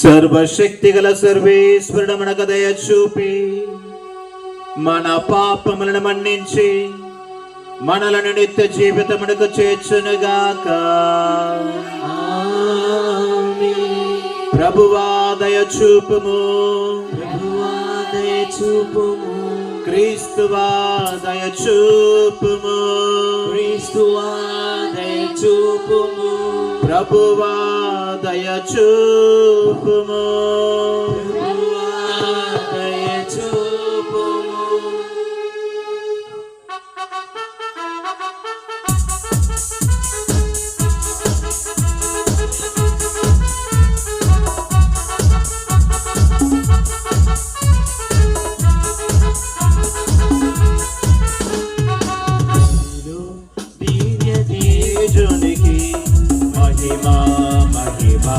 సర్వశక్తిగల సర్వేశ్వరుడు మనకు దయ చూపి మన పాపములను మన్నించి మనలను నిత్య జీవితమునకు చేర్చునుగాక. ప్రభువా దయ చూపుము, క్రీస్తువా దయ చూపుము, ప్రభువా దయ చూపుము.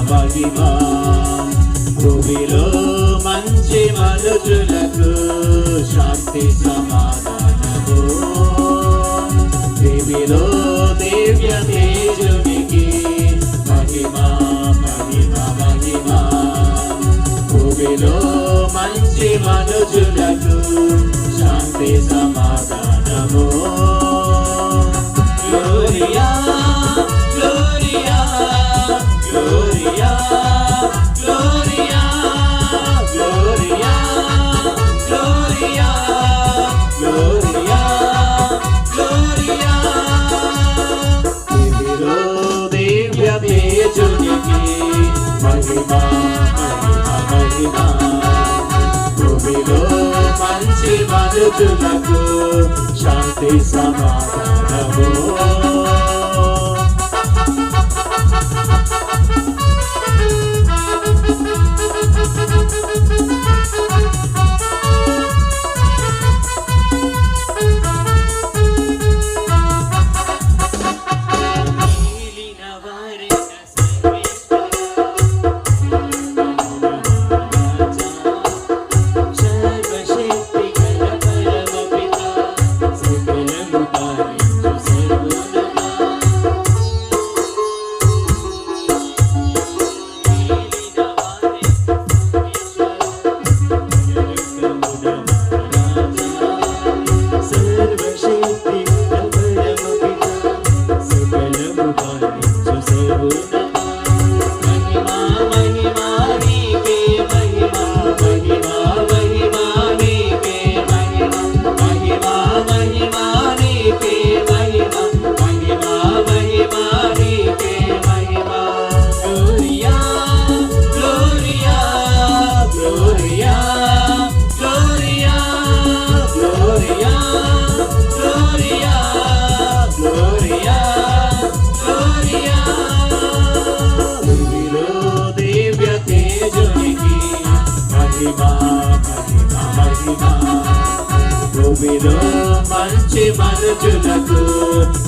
మహిమా భూమిలో మంచి మనుషులకు శాంతి సమాధానము. దేవిలో దివ్య తేజునికి మహిమా మహిమా మహిమా. భూమిలో మంచి మనుషులకు శాంతి సమాధానము. Gloria Gloria Gloria, Gloria, Gloria, Gloria, Gloria, Gloria. Diviro divya tejuniki mahima mahima mahima. Bhuvilo manchi manujulaku shanti samadhanamu. భూమిలో మంచి మనుషులకు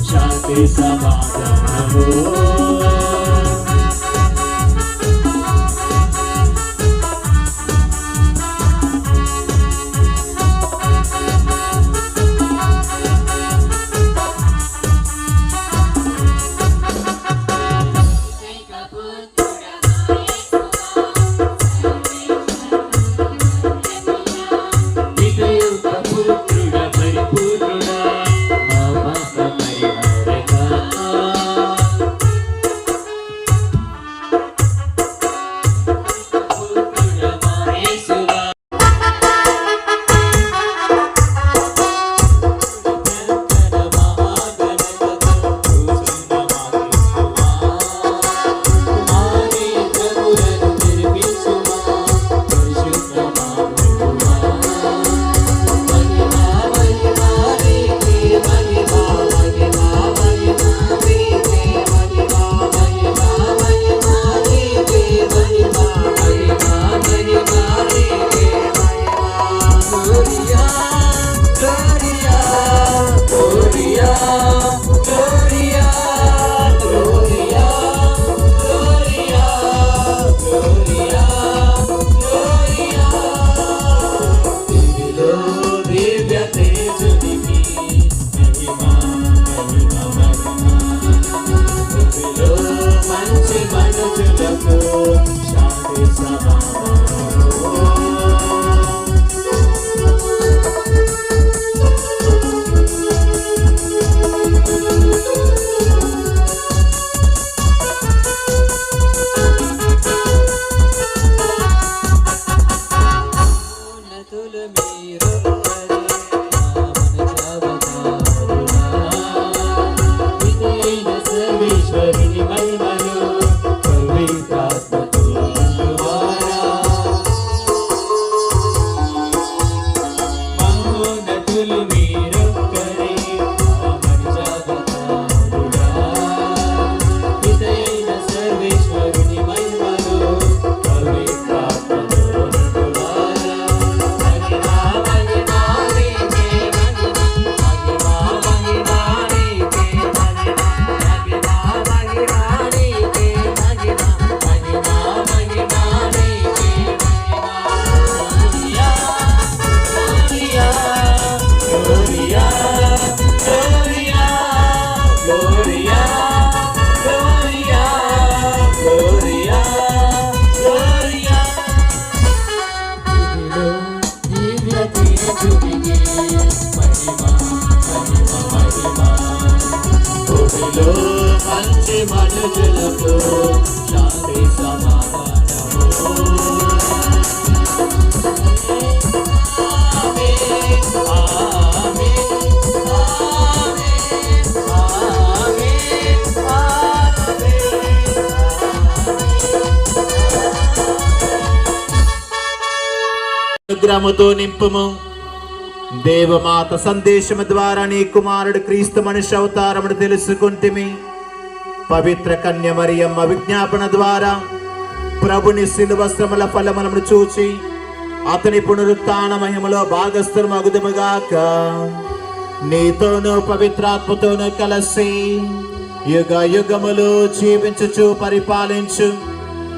శాంతి సమాధానము. మనుషులకు శాంతి సమాధానము. అనుగ్రహముతో నింపుము. దేవమాత సందేశము ద్వారా నీ కుమారుడు క్రీస్తు మనుష్య అవతారమును తెలుసుకుంటిమి. పవిత్ర కన్య మరియమ్మ విజ్ఞాపన ద్వారా ప్రభుని శిలువ శ్రమల ఫలములను చూచి అతని పునరుత్థాన మహిమలో భాగస్థులు మగుదుముగాక. నీతోనూ పవిత్రాత్మతోనూ కలిసి యుగ యుగములు జీవించుచు పరిపాలించు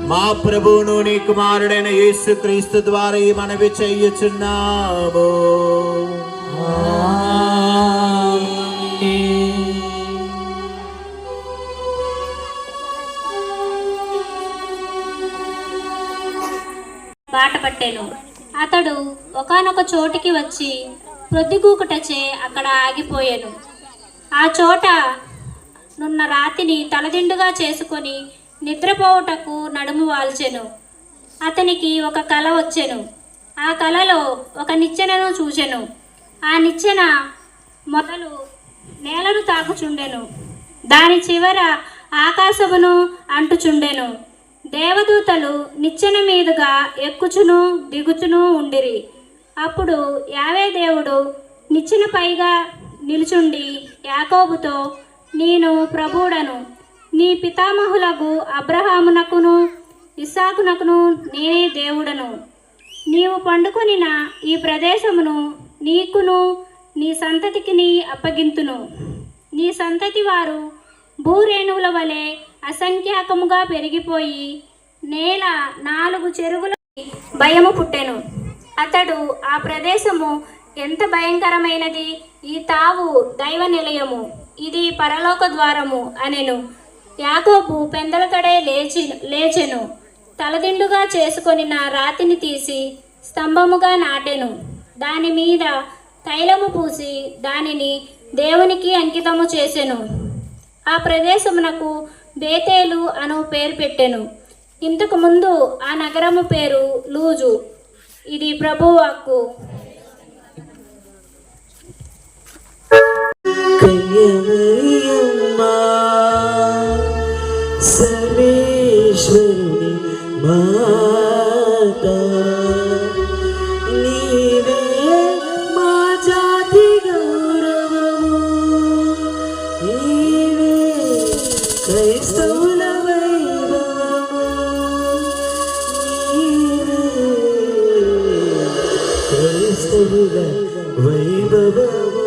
మా ప్రభువును నీ కుమారుడైన యేసు క్రీస్తు ద్వారా ఈ మనవి చేయుచున్నాము. బాట పట్టెను. అతడు ఒకానొక చోటికి వచ్చి ప్రొద్దుగూకుటచే అక్కడ ఆగిపోయాను. ఆ చోట నున్న రాతిని తలదిండుగా చేసుకొని నిద్రపోవుటకు నడుము వాల్చెను. అతనికి ఒక కల వచ్చెను. ఆ కలలో ఒక నిచ్చెనను చూచెను. ఆ నిచ్చెన మొదలు నేలను తాకుచుండెను, దాని చివర ఆకాశమును అంటుచుండెను. దేవదూతలు నిచ్చెన మీదుగా ఎక్కుచును దిగుచును ఉండిరి. అప్పుడు యావే దేవుడు నిచ్చెన పైగా నిలుచుండి యాకోబుతో, నేను ప్రభువుడను, నీ పితామహులకు అబ్రహామునకును ఇస్సాకునకును నేనే దేవుడను. నీవు పండుకొనిన ఈ ప్రదేశమును నీకును నీ సంతతికిని అప్పగింతును. నీ సంతతి వారు భూరేణువుల వలె అసంఖ్యాకముగా పెరిగిపోయి నేల 4 చెరుగుల భయము పుట్టెను. అతడు ఆ ప్రదేశము ఎంత భయంకరమైనది, ఈ తావు దైవ నిలయము, ఇది పరలోక ద్వారము అనెను. యాకోబు పెందలకడే లేచెను. తలదిండుగా చేసుకొని నా రాతిని తీసి స్తంభముగా నాటెను. దాని మీద తైలము పూసి దానిని దేవునికి అంకితము చేసెను. ఆ ప్రదేశమునకు బేతేలు అను పేరు పెట్టెను. ఇంతకు ముందు ఆ నగరము పేరు లూజు. ఇది ప్రభువాక్కు. సర్వేశ్వరుని మాత నీవే మా జాతి గౌరవము, నీవే క్రైస్తవుల వైభవము, నీవే క్రైస్తవుల వైభవము.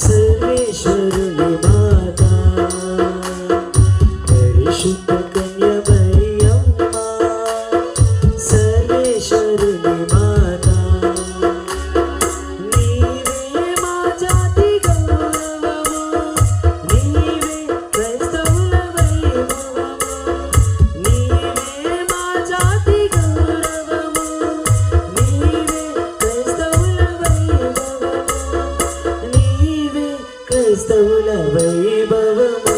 సర్వేశ్వరుని మాత పరిశుద్ధ కన్య మరియమ్మ, సర్వేశ్వరుని మాత నీవే మా జాతి గౌరవము, నీవే క్రైస్తవుల వైభవము, నీవే మా జాతి గౌరవము, నీవే క్రైస్తవుల వైభవము, నీవే క్రైస్తవుల వైభవము.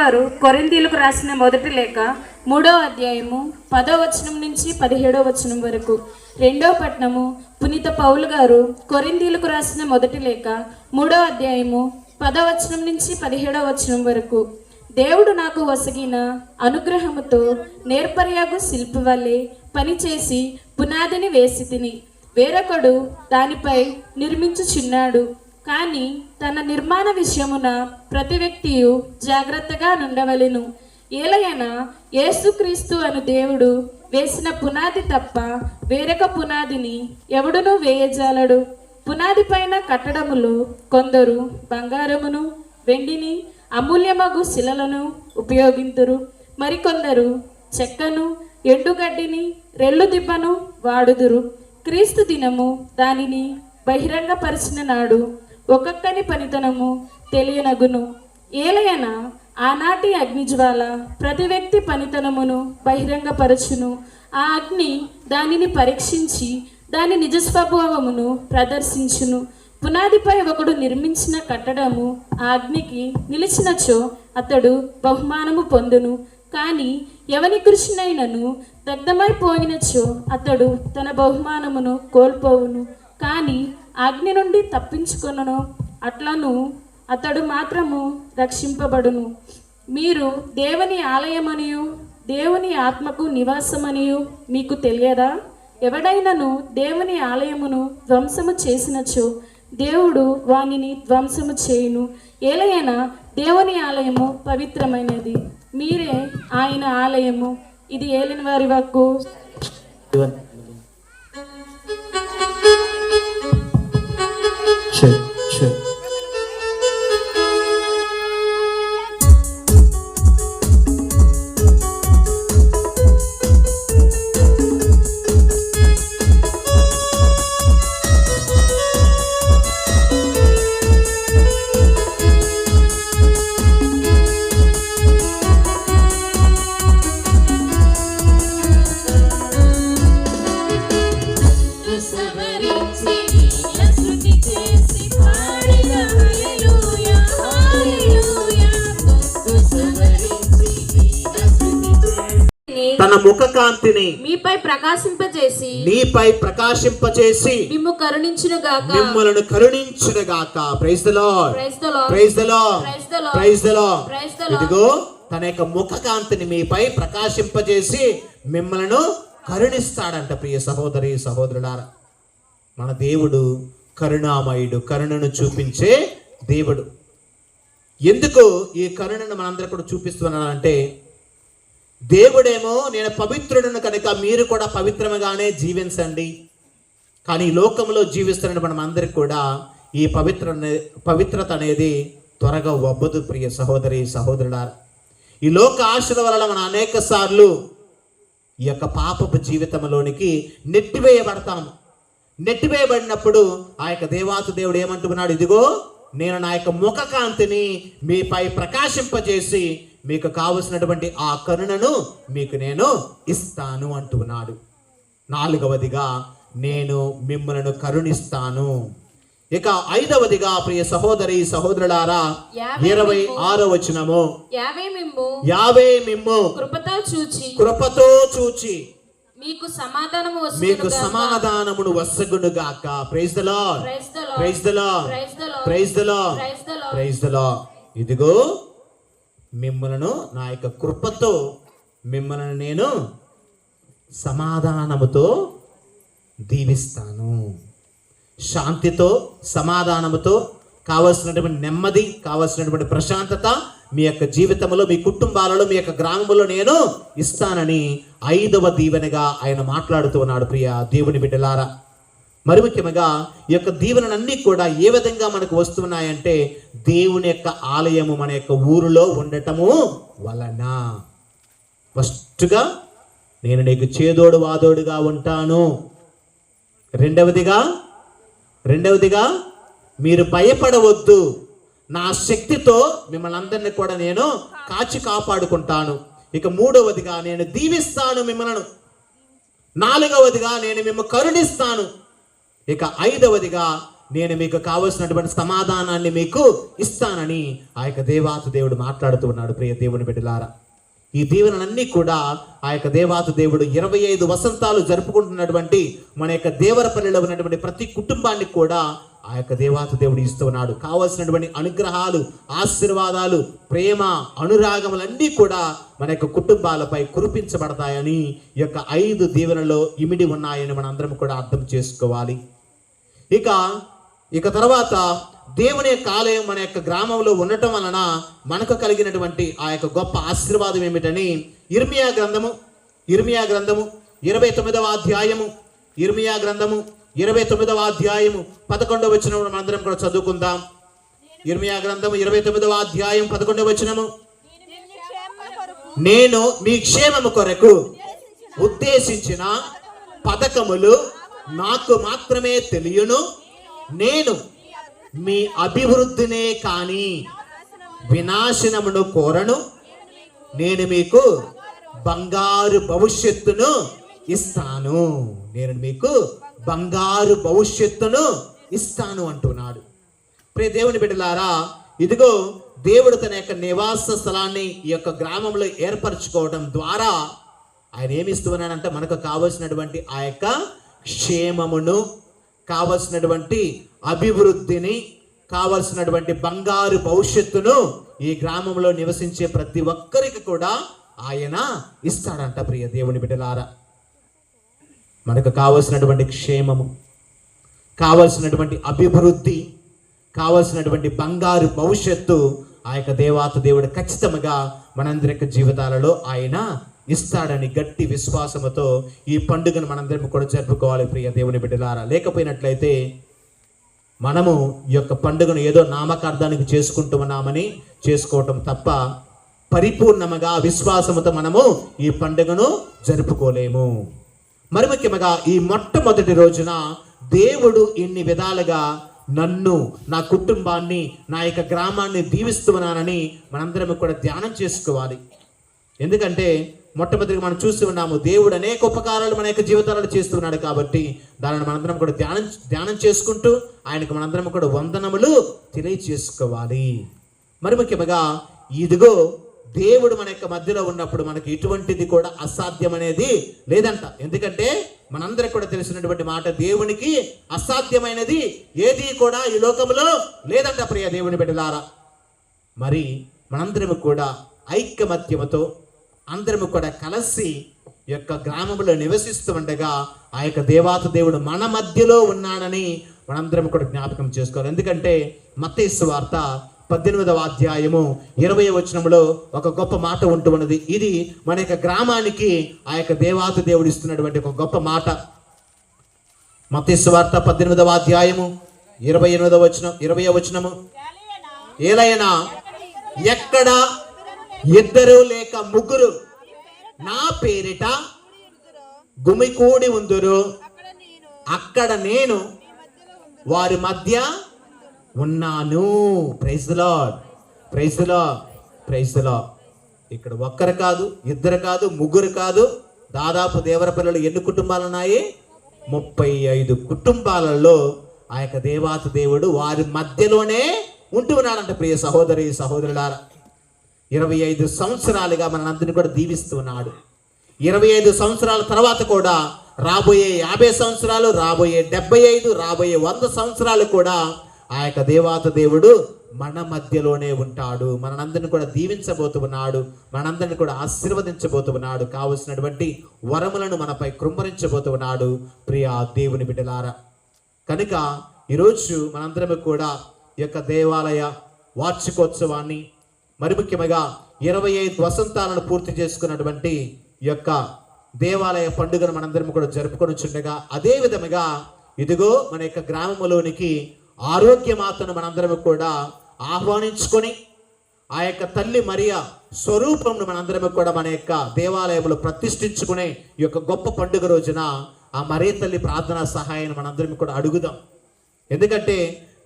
గారు కొరింథీయులకు రాసిన మొదటి లేఖ 3వ అధ్యాయము 10వ వచనం నుంచి 17వ వచనం వరకు. రెండవ పట్టణము పునీత పౌలు గారు కొరింథీయులకు రాసిన మొదటి లేఖ 3వ అధ్యాయము 10వ వచనం నుంచి 17వ వచనం వరకు. దేవుడు నాకు వసగిన అనుగ్రహముతో నేర్పర్యాగు శిల్పి వల్లే పనిచేసి పునాదిని వేసి తిని, వేరొకడు దానిపై నిర్మించుచున్నాడు. కానీ తన నిర్మాణ విషయమున ప్రతి వ్యక్తియు జాగ్రత్తగా నుండవలెను. ఏలయన యేసుక్రీస్తు అను దేవుడు వేసిన పునాది తప్ప వేరొక పునాదిని ఎవడునూ వేయజాలడు. పునాది పైన కట్టడములో కొందరు బంగారమును వెండిని అమూల్యమగు శిలలను ఉపయోగింతురు, మరికొందరు చెక్కను ఎండుగడ్డిని రెల్లు దిబ్బను వాడుదురు. క్రీస్తు దినము దానిని బహిరంగపరిచిన నాడు ఒక్కొక్కని పనితనము తెలియనగును. ఏలయన ఆనాటి అగ్నిజ్వాల ప్రతి వ్యక్తి పనితనమును బహిరంగపరచును. ఆ అగ్ని దానిని పరీక్షించి దాని నిజ స్వభావమును ప్రదర్శించును. పునాదిపై ఒకడు నిర్మించిన కట్టడము ఆ అగ్నికి నిలిచినచో అతడు బహుమానము పొందును. కానీ ఎవని కృషినైనను దగ్ధమైపోయినచో అతడు తన బహుమానమును కోల్పోవును. కానీ అగ్ని నుండి తప్పించుకొనను అట్లను అతడు మాత్రము రక్షింపబడును. మీరు దేవుని ఆలయమనియు దేవుని ఆత్మకు నివాసమనియు మీకు తెలియదా? ఎవడైనను దేవుని ఆలయమును ధ్వంసము చేసినచో దేవుడు వానిని ధ్వంసము చేయును. ఏలయన దేవుని ఆలయము పవిత్రమైనది, మీరే ఆయన ఆలయము. ఇది ఏలిన వారి వాక్కు. తన ముఖ కాంతిని మీపై ప్రకాశింపజేసి మిమ్ము కరుణించునుగాక, మిమ్మలను కరుణించునుగాక. Praise the Lord, praise the Lord, praise the Lord. ఇదిగో తన యొక్క ముఖ కాంతిని మీపై ప్రకాశింపజేసి మిమ్మలను కరుణిస్తాడంట. ప్రియ సహోదరి సహోదరులారా, మన దేవుడు కరుణామయుడు, కరుణను చూపించే దేవుడు. ఎందుకు ఈ కరుణను మనందరూ కూడా చూపిస్తున్నానంటే, దేవుడేమో నేను పవిత్రుడును కనుక మీరు కూడా పవిత్రముగానే జీవించండి. కానీ ఈ లోకంలో జీవిస్తున్న మనం అందరికి కూడా ఈ పవిత్రత అనేది త్వరగా వబ్బదు. ప్రియ సహోదరి సహోదరులారా, ఈ లోక ఆశల వలన మనం అనేక సార్లు ఈ యొక్క పాపపు జీవితంలోనికి నెట్టివేయబడతాము. నెట్టివేయబడినప్పుడు ఆ యొక్క దేవాతి దేవుడు ఏమంటున్నాడు, ఇదిగో నేను నా యొక్క ముఖ కాంతిని మీపై ప్రకాశింపజేసి మీకు కావలసినటువంటి ఆ కరుణను మీకు నేను ఇస్తాను అంటున్నాడు. 4వదిగా నేను మిమ్మలను కరుణిస్తాను. ఇక 5వదిగా ప్రియ సహోదరి సహోదరులారా, 26వ వచనము, యావే మిమ్ము కృపతో చూచి మీకు సమాధానమును వసగునుగాక. Praise the Lord, praise the Lord, praise the Lord, praise the Lord. ఇదిగో మిమ్మలను నా యొక్క కృపతో మిమ్మల్ని నేను సమాధానముతో దీవిస్తాను. శాంతితో సమాధానముతో కావలసినటువంటి నెమ్మది, కావలసినటువంటి ప్రశాంతత మీ యొక్క జీవితంలో, మీ కుటుంబాలలో, మీ యొక్క గ్రామంలో నేను ఇస్తానని 5వ దీవెనగా ఆయన మాట్లాడుతూ ఉన్నాడు. ప్రియ దేవుని బిడ్డలారా, మరి ముఖ్యంగా ఈ యొక్క దీవెనలన్నీ కూడా ఏ విధంగా మనకు వస్తున్నాయంటే, దేవుని యొక్క ఆలయము మన యొక్క ఊరిలో ఉండటము వలన. ఫస్ట్గా నేను నీకు చేదోడు వాదోడుగా ఉంటాను. రెండవదిగా మీరు భయపడవద్దు, నా శక్తితో మిమ్మల్ని అందరినీ కూడా నేను కాచి కాపాడుకుంటాను. ఇక 3వదిగా నేను దీవిస్తాను మిమ్మల్ని. 4వదిగా నేను మిమ్మల్ని కరుణిస్తాను. ఇక 5వదిగా నేను మీకు కావలసినటువంటి సమాధానాన్ని మీకు ఇస్తానని ఆ యొక్క దేవాతి దేవుడు మాట్లాడుతూ ఉన్నాడు. ప్రియ దేవుని బిడ్డలారా, ఈ దీవెనలన్నీ కూడా ఆ యొక్క దేవాతి దేవుడు 25 వసంతాలు జరుపుకుంటున్నటువంటి మన యొక్క దేవరపల్లిలో ఉన్నటువంటి ప్రతి కుటుంబానికి కూడా ఆ యొక్క దేవాతి దేవుడు ఇస్తూ ఉన్నాడు. కావలసినటువంటి అనుగ్రహాలు, ఆశీర్వాదాలు, ప్రేమ, అనురాగములన్నీ కూడా మన యొక్క కుటుంబాలపై కురిపించబడతాయని ఈ యొక్క 5 దీవెనలో ఇమిడి ఉన్నాయని మనం అందరం కూడా అర్థం చేసుకోవాలి. ఇక తర్వాత దేవుని యొక్క ఆలయం మన యొక్క గ్రామంలో ఉండటం వలన మనకు కలిగినటువంటి ఆ యొక్క గొప్ప ఆశీర్వాదం ఏమిటని ఇర్మియా గ్రంథము 29వ అధ్యాయము 29వ అధ్యాయము 11వ వచనం మనందరం కూడా చదువుకుందాం. ఇర్మియా గ్రంథము 29వ అధ్యాయం 11వ వచనము, నేను మీ క్షేమము కొరకు ఉద్దేశించిన పథకములు నాకు మాత్రమే తెలియను, నేను మీ అభివృద్ధినే కాని వినాశనమును కోరను, నేను మీకు బంగారు భవిష్యత్తును ఇస్తాను, నేను మీకు బంగారు భవిష్యత్తును ఇస్తాను అంటున్నాడు. ప్రియ దేవుని బిడ్డలారా, ఇదిగో దేవుడు తన యొక్క నివాస స్థలాన్ని ఈ యొక్క గ్రామంలో ఏర్పరచుకోవడం ద్వారా ఆయన ఏమిస్తున్నాడంటే మనకు కావలసినటువంటి ఆ యొక్క క్షేమమును, కావలసినటువంటి అభివృద్ధిని, కావలసినటువంటి బంగారు భవిష్యత్తును ఈ గ్రామంలో నివసించే ప్రతి ఒక్కరికి కూడా ఆయన ఇస్తాడంట. ప్రియ దేవుని బిడ్డలారా, మనకు కావలసినటువంటి క్షేమము, కావలసినటువంటి అభివృద్ధి, కావలసినటువంటి బంగారు భవిష్యత్తు ఆ యొక్క దేవాతి దేవుడు ఖచ్చితంగా మనందరి యొక్క జీవితాలలో ఆయన ఇస్తాడని గట్టి విశ్వాసముతో ఈ పండుగను మనందరం కూడా జరుపుకోవాలి. ప్రియ దేవుని బిడ్డలారా, లేకపోయినట్లయితే మనము ఈ యొక్క పండుగను ఏదో నామకార్థానికి చేసుకుంటున్నామని చేసుకోవటం తప్ప పరిపూర్ణముగా విశ్వాసముతో మనము ఈ పండుగను జరుపుకోలేము. మరి ముఖ్యంగా ఈ మొట్టమొదటి రోజున దేవుడు ఇన్ని విధాలుగా నన్ను, నా కుటుంబాన్ని, నా యొక్క గ్రామాన్ని దీవిస్తున్నానని మనందరం కూడా ధ్యానం చేసుకోవాలి. ఎందుకంటే మొట్టమొదటిగా మనం చూస్తూ ఉన్నాము, దేవుడు అనేక ఉపకారాలు మన యొక్క జీవితాలలో చేస్తున్నాడు. కాబట్టి దానిని మనందరం కూడా ధ్యానం చేసుకుంటూ ఆయనకు మనందరం కూడా వందనములు తెలియచేసుకోవాలి. మరి ముఖ్యంగా ఇదిగో దేవుడు మన యొక్క మధ్యలో ఉన్నప్పుడు మనకి ఎటువంటిది కూడా అసాధ్యం అనేది లేదంట. ఎందుకంటే మనందరికి కూడా తెలిసినటువంటి మాట, దేవునికి అసాధ్యమైనది ఏది కూడా ఈ లోకంలో లేదంట. ప్రియ దేవుని బిడ్డలారా, మరి మనందరము కూడా ఐకమత్యముతో అందరము కూడా కలిసి ఈ యొక్క గ్రామంలో నివసిస్తూ ఉండగా ఆ యొక్క దేవాతి దేవుడు మన మధ్యలో ఉన్నాడని మనందరం కూడా జ్ఞాపకం చేసుకోవాలి. ఎందుకంటే మత్తయి సువార్త 18వ అధ్యాయము 20వ వచనంలో ఒక గొప్ప మాట ఉంటూ ఉన్నది. ఇది మన యొక్క గ్రామానికి ఆ యొక్క దేవాతి దేవుడు ఇస్తున్నటువంటి ఒక గొప్ప మాట. మత్తయి సువార్త 18వ అధ్యాయము 20వ వచనము, ఏలైనా ఎక్కడ 2 లేక 3 నా పేరిట గుమికూడి ఉందురు, అక్కడ నేను వారి మధ్య ఉన్నాను. Praise the Lord, praise the Lord, praise the Lord. ఇక్కడ 1 కాదు, 2 కాదు, 3 కాదు, దాదాపు దేవరపల్లిలో ఎన్ని కుటుంబాలు ఉన్నాయి? 35 కుటుంబాలలో ఆ యొక్క దేవాతి దేవుడు వారి మధ్యలోనే ఉంటూ ఉన్నాడంట. ప్రియ సహోదరి సహోదరులారా, 25 సంవత్సరాలుగా మనందరినీ కూడా దీవిస్తున్నాడు. 25 సంవత్సరాల తర్వాత కూడా రాబోయే 50 సంవత్సరాలు, రాబోయే 75, రాబోయే 100 సంవత్సరాలు కూడా ఆ యొక్క దేవాతి దేవుడు మన మధ్యలోనే ఉంటాడు. మనందరిని కూడా దీవించబోతున్నాడు, మనందరిని కూడా ఆశీర్వదించబోతున్నాడు, కావలసినటువంటి వరములను మనపై కృంభరించబోతున్నాడు. ప్రియ దేవుని బిడ్డలారా, కనుక ఈరోజు మనందరం కూడా ఈ యొక్క దేవాలయ వార్షికోత్సవాన్ని, మరి ముఖ్యంగా 25 వసంతాలను పూర్తి చేసుకున్నటువంటి ఈ యొక్క దేవాలయ పండుగను మనందరం కూడా జరుపుకొని చుండగా, అదే విధముగా ఇదిగో మన యొక్క గ్రామంలోనికి ఆరోగ్యమాతను మనందరం కూడా ఆహ్వానించుకొని ఆ యొక్క తల్లి మరియా స్వరూపంను మనందరం కూడా మన యొక్క దేవాలయంలో ప్రతిష్ఠించుకునే ఈ యొక్క గొప్ప పండుగ రోజున ఆ మరియ తల్లి ప్రార్థనా సహాయాన్ని మనందరం కూడా అడుగుదాం. ఎందుకంటే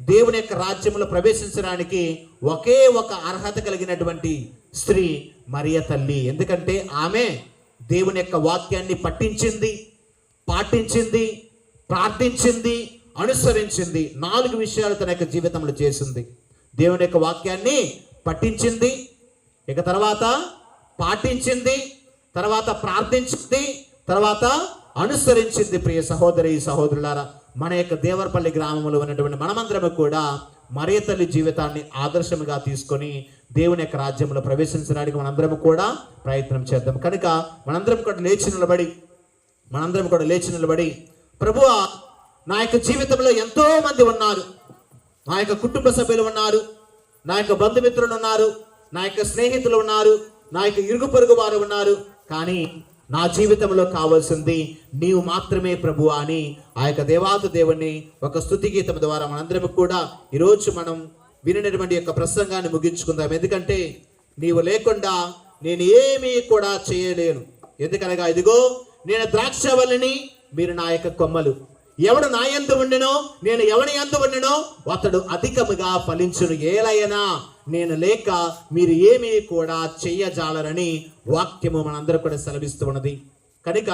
దేవుని యొక్క రాజ్యంలో ప్రవేశించడానికి ఒకే ఒక అర్హత కలిగినటువంటి స్త్రీ మరియ తల్లి. ఎందుకంటే ఆమె దేవుని యొక్క వాక్యాన్ని పఠించింది, పాటించింది, ప్రార్థించింది, అనుసరించింది. 4 విషయాలు తన యొక్క జీవితంలో చేసింది. దేవుని యొక్క వాక్యాన్ని పఠించింది, ఇక తర్వాత పాటించింది, తర్వాత ప్రార్థించింది, తర్వాత అనుసరించింది. ప్రియ సహోదరి సహోదరులారా, మన యొక్క దేవరపల్లి గ్రామంలో ఉన్నటువంటి మనమందరము కూడా మరియ తల్లి జీవితాన్ని ఆదర్శముగా తీసుకొని దేవుని యొక్క రాజ్యంలో ప్రవేశించడానికి మనందరం కూడా ప్రయత్నం చేద్దాం. కనుక మనందరం కూడా లేచి నిలబడి ప్రభువా, నా యొక్క జీవితంలో ఎంతో మంది ఉన్నారు, నా యొక్క కుటుంబ సభ్యులు ఉన్నారు, నా యొక్క బంధుమిత్రులు ఉన్నారు, నా యొక్క స్నేహితులు ఉన్నారు, నా యొక్క ఇరుగు పొరుగు వారు ఉన్నారు, కానీ నా జీవితంలో కావాల్సింది నీవు మాత్రమే ప్రభువా అని ఆ యొక్క దేవాతి దేవుణ్ణి ఒక స్తుతి గీతం ద్వారా మనందరం కూడా ఈరోజు మనం వినినటువంటి యొక్క ప్రసంగాన్ని ముగించుకుందాం. ఎందుకంటే నీవు లేకుండా నేను ఏమీ కూడా చేయలేను. ఎందుకనగా ఇదిగో నేను ద్రాక్షవల్లిని, మీరు నా యొక్క కొమ్మలు. ఎవడు నా యందు ఉండెనో, నేను ఎవని యందు ఉండెనో అతడు అధికముగా ఫలించును. ఏలైనా నేను లేక మీరు ఏమీ కూడా చెయ్యజాలరని వాక్యము మనందరూ కూడా సెలవిస్తూ ఉన్నది. కనుక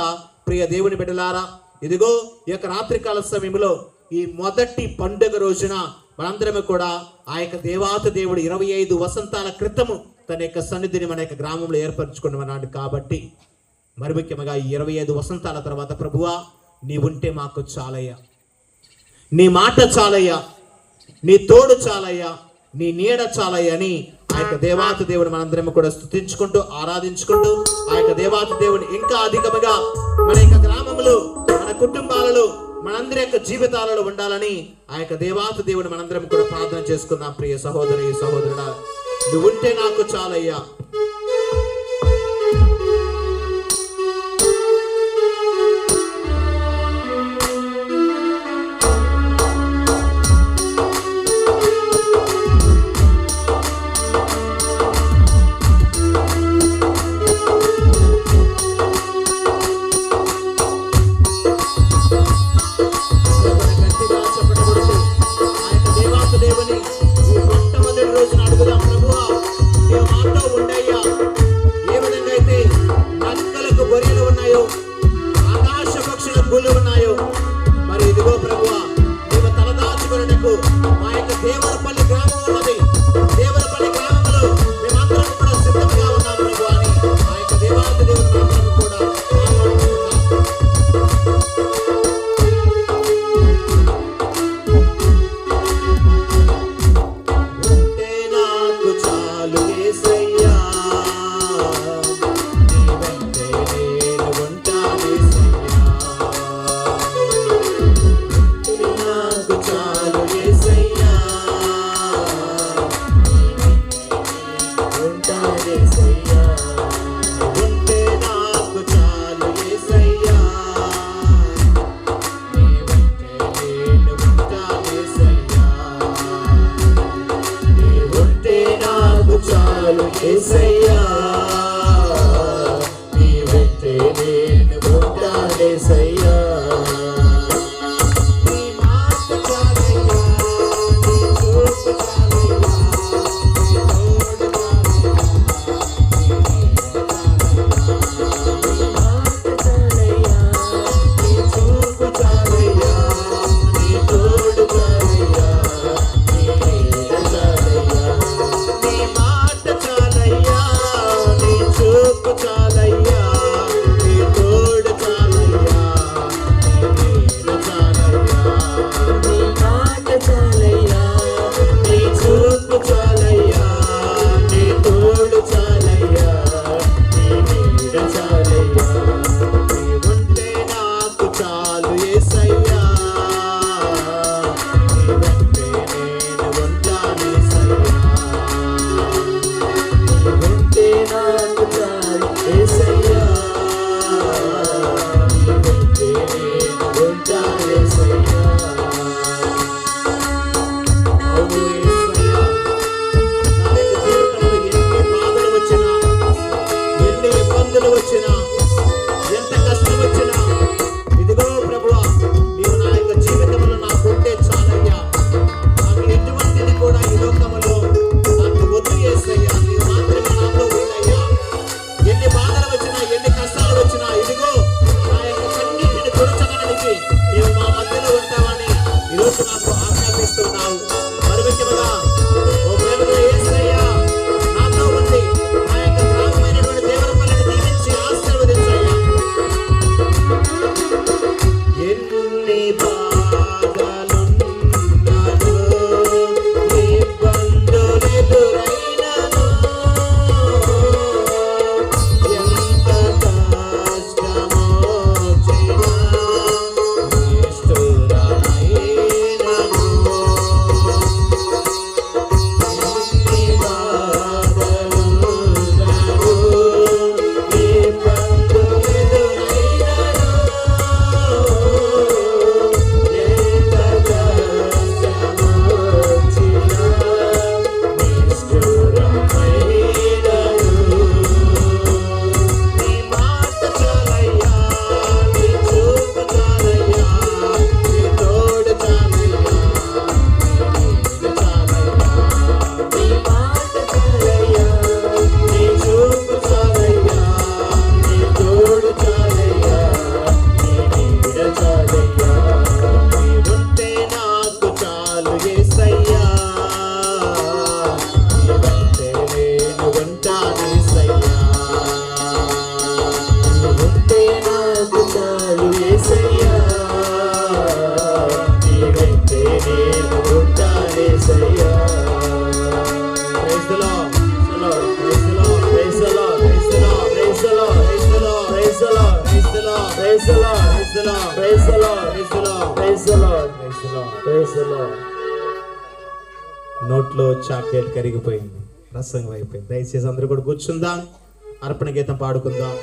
ప్రియ దేవుని బిడ్డలారా, ఇదిగో ఈ యొక్క రాత్రికాల సమయంలో ఈ మొదటి పండుగ రోజున మనందరము కూడా ఆ యొక్క దేవాతి దేవుడు 25 వసంతాల క్రితము తన యొక్క సన్నిధిని మన యొక్క గ్రామంలో ఏర్పరచుకున్నాడు. కాబట్టి మరి ముఖ్యంగా ఈ 25 వసంతాల తర్వాత ప్రభువా, నీ ఉంటే మాకు చాలయ్యా, నీ మాట చాలయ్యా, నీ తోడు చాలయ్యా, నీ నీడ చాలయ్యా అని ఆ యొక్క దేవాతి దేవుని మనందరం కూడా స్తుతించుకుంటూ ఆరాధించుకుంటూ ఆ యొక్క దేవాతి దేవుని ఇంకా అధికముగా మన యొక్క గ్రామంలో, మన కుటుంబాలలో, మనందరి యొక్క జీవితాలలో ఉండాలని ఆ యొక్క దేవాతి దేవుని మనందరం కూడా ప్రార్థన చేసుకుందాం. ప్రియ సహోదరి సహోదరుడా, నువ్వు ఉంటే నాకు చాలయ్యా. Praise the Lord, praise the Lord, praise the Lord, praise the Lord, praise the Lord, praise the Lord. నోట్లో చాక్లెట్ కరిగిపోయింది, రసంగా అయిపోయింది. దయచేసి అందరూ కూడా కూర్చుందాం, అర్పణ గీతం పాడుకుందాం.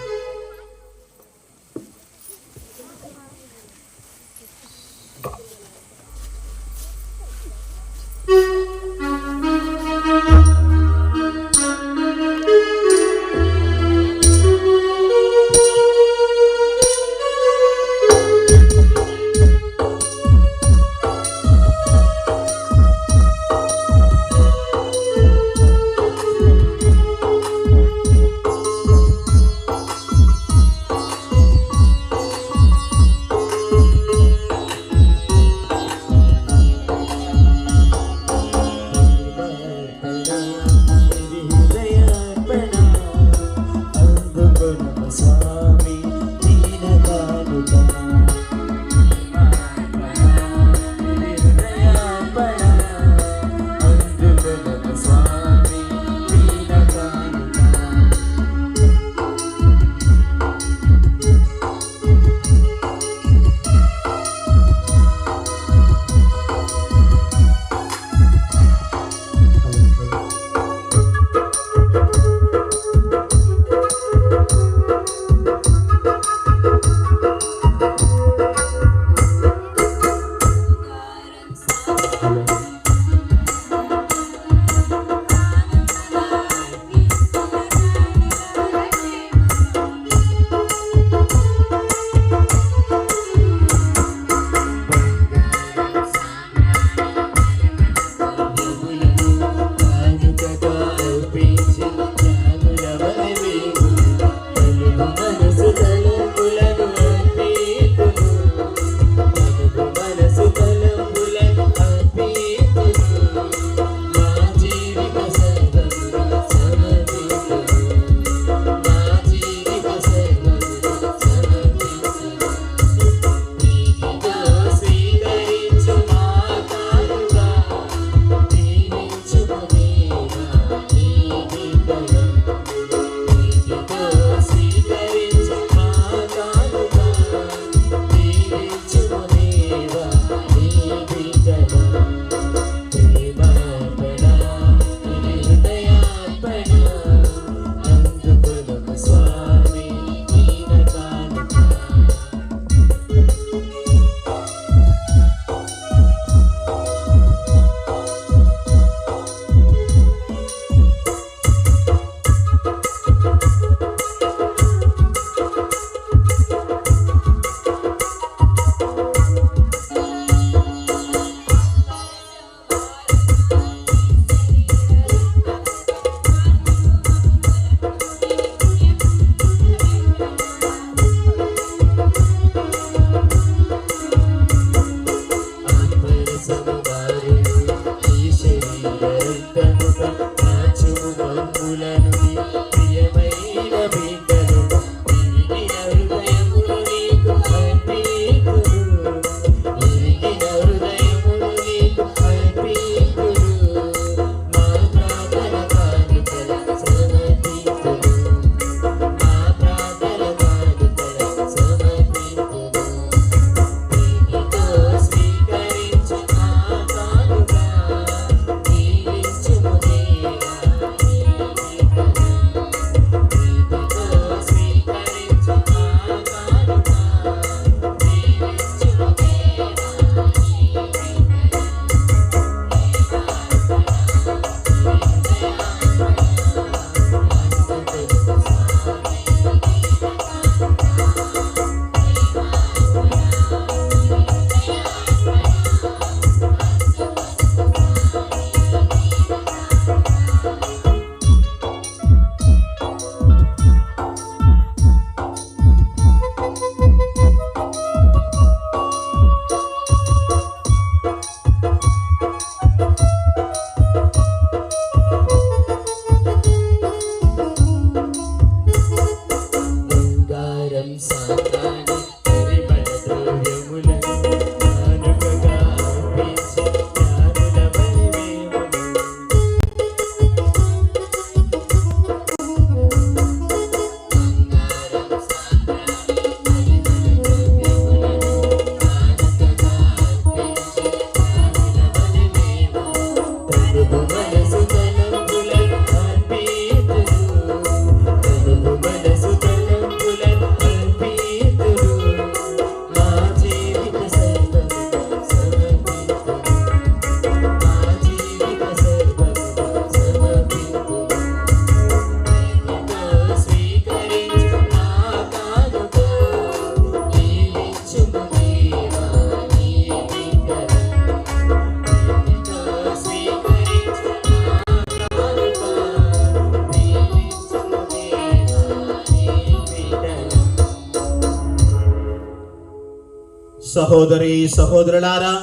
సహోదరి సహోదరులారా,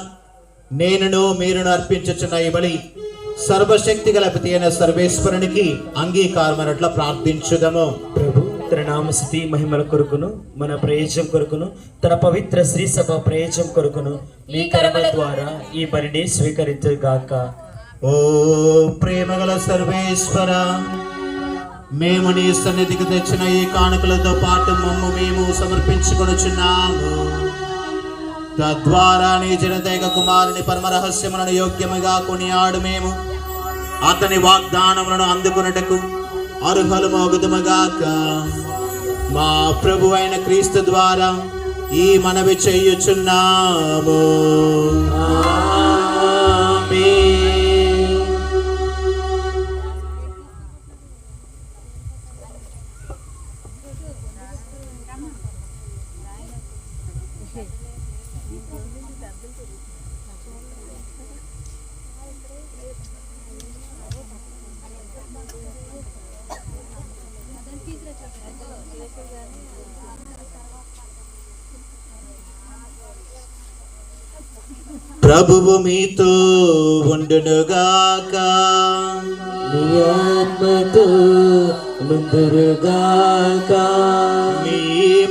నేనును మీరును అర్పించుచున్న ఈ బలి సర్వశక్తి గల పిత అయిన సర్వేశ్వరునికి అంగీకారమైనట్లు ప్రార్థించుదము. ప్రభు తన నామస్తుతి మహిమల కొరకును మన ప్రయోజనం కొరకును తన పవిత్ర శ్రీ సభ ప్రయోజనం కొరకును మీ కర్మల ద్వారా ఈ బలిని స్వీకరించుగాక. ఓ ప్రేమగల సర్వేశ్వర, మేము నీ సన్నిధికి తెచ్చిన ఈ కానుకలతో పాటు మేము సమర్పించుకొనుచున్నాము. తద్వారా నీ జనదైక కుమారుని పరమ రహస్యములను యోగ్యముగా కొనియాడు మేము అతని వాగ్దానములను అందుకొనుటకు అర్హులమగుదుముగాక. మా ప్రభు అయిన క్రీస్తు ద్వారా ఈ మనవి చేయుచున్నాము. ఆమేన్. ప్రభువు మీతో ఉండునుగాక. నీ ఆత్మతో నుండురుగాక. మీ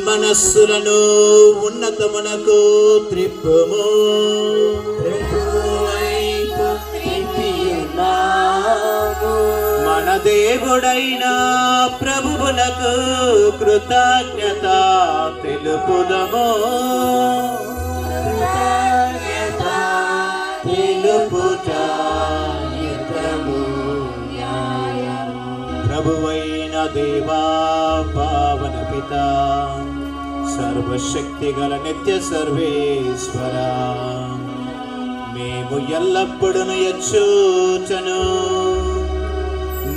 మనస్సులను ఉన్నతమునకు త్రిప్పుము. మన దేవుడైన ప్రభువునకు కృతజ్ఞత తెలుపుదము. ప్రభువైన దేవా, పావన పిత, సర్వశక్తి గల నిత్య సర్వేశ్వర, మేము ఎల్లప్పుడూ ఎచ్చూచను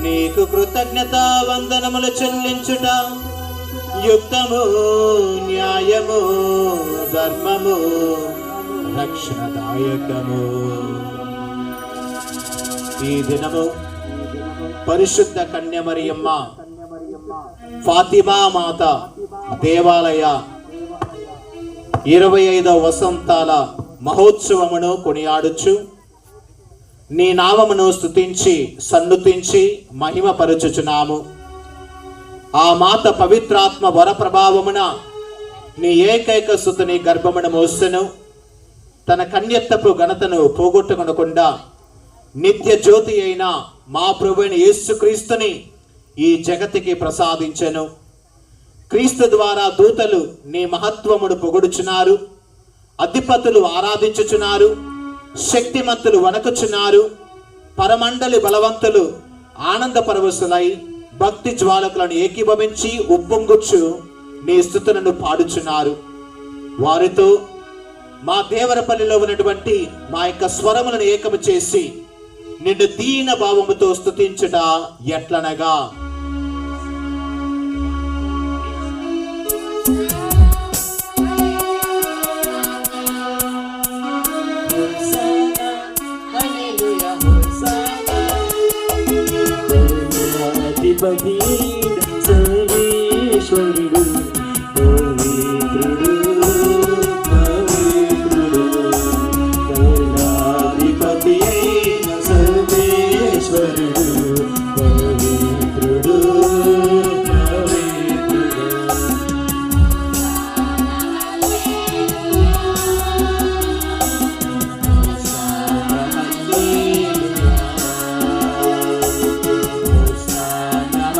నీకు కృతజ్ఞత వందనములు చెల్లించుట యుక్తము, న్యాయము, ధర్మము, రక్షణదాయకము. ఈ దినము పరిశుద్ధ కన్యమరియమ్మ ఫాతిమా మాత దేవాలయ 25వ వసంతాల మహోత్సవమును కొనియాడుచు నీ నామమును స్తుతించి సన్నుతించి మహిమపరచుచున్నాము. ఆ మాత పవిత్రాత్మ వర ప్రభావమున నీ ఏకైక సుతుని గర్భమును మోసెను. తన కన్యత్వపు ఘనతను పోగొట్టుకొనకుండా నిత్య జ్యోతి అయిన మా ప్రభువైన యేసుక్రీస్తుని ఈ జగతికి ప్రసాదించెను. క్రీస్తు ద్వారా దూతలు నీ మహత్వమును పొగడుచున్నారు, అధిపతులు ఆరాధించుచున్నారు, శక్తిమంతులు వణకుచున్నారు, పరమండలి బలవంతులు ఆనంద పరవశులై భక్తి జ్వాలకులను ఏకీభవించి ఉప్పొంగుచ్చు నీ స్తుతులను పాడుచున్నారు. వారితో మా దేవరపల్లిలో ఉన్నటువంటి మా యొక్క స్వరములను ఏకము చేసి నిన్ను దీన భావముతో స్తుతించుట ఎట్లనగా, అధిపతి సర్వేశ్వరుడు పవిత్రుడు పవిత్రుడు కరుణాధిపతి అయిన సర్వేశ్వరుడు పవిత్రుడు పవిత్రుడు.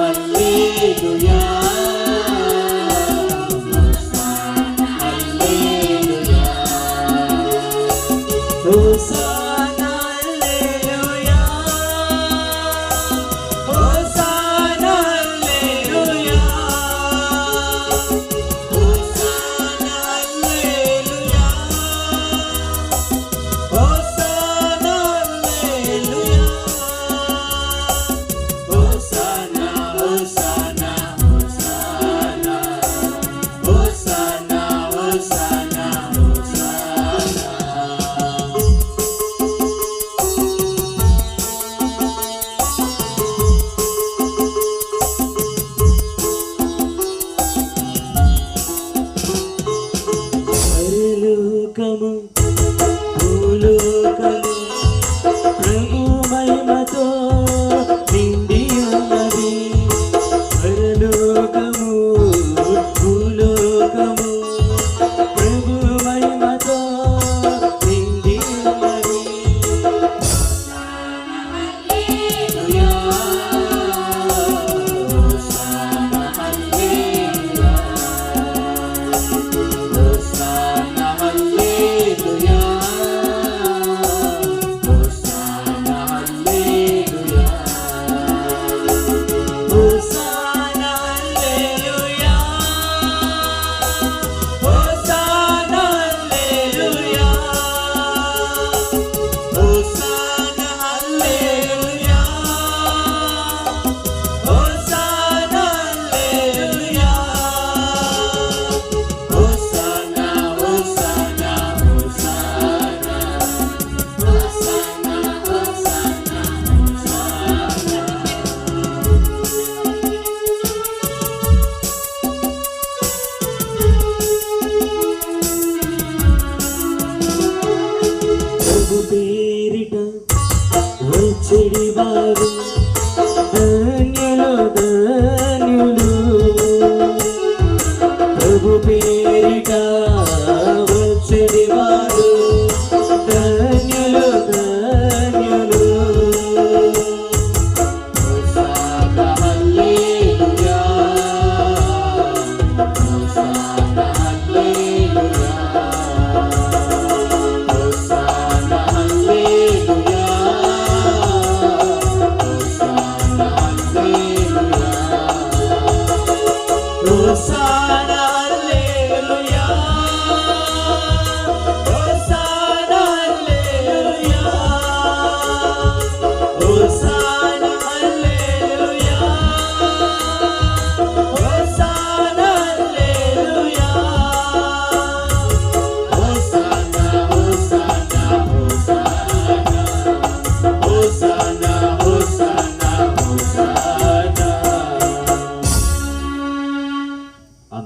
Hallelujah.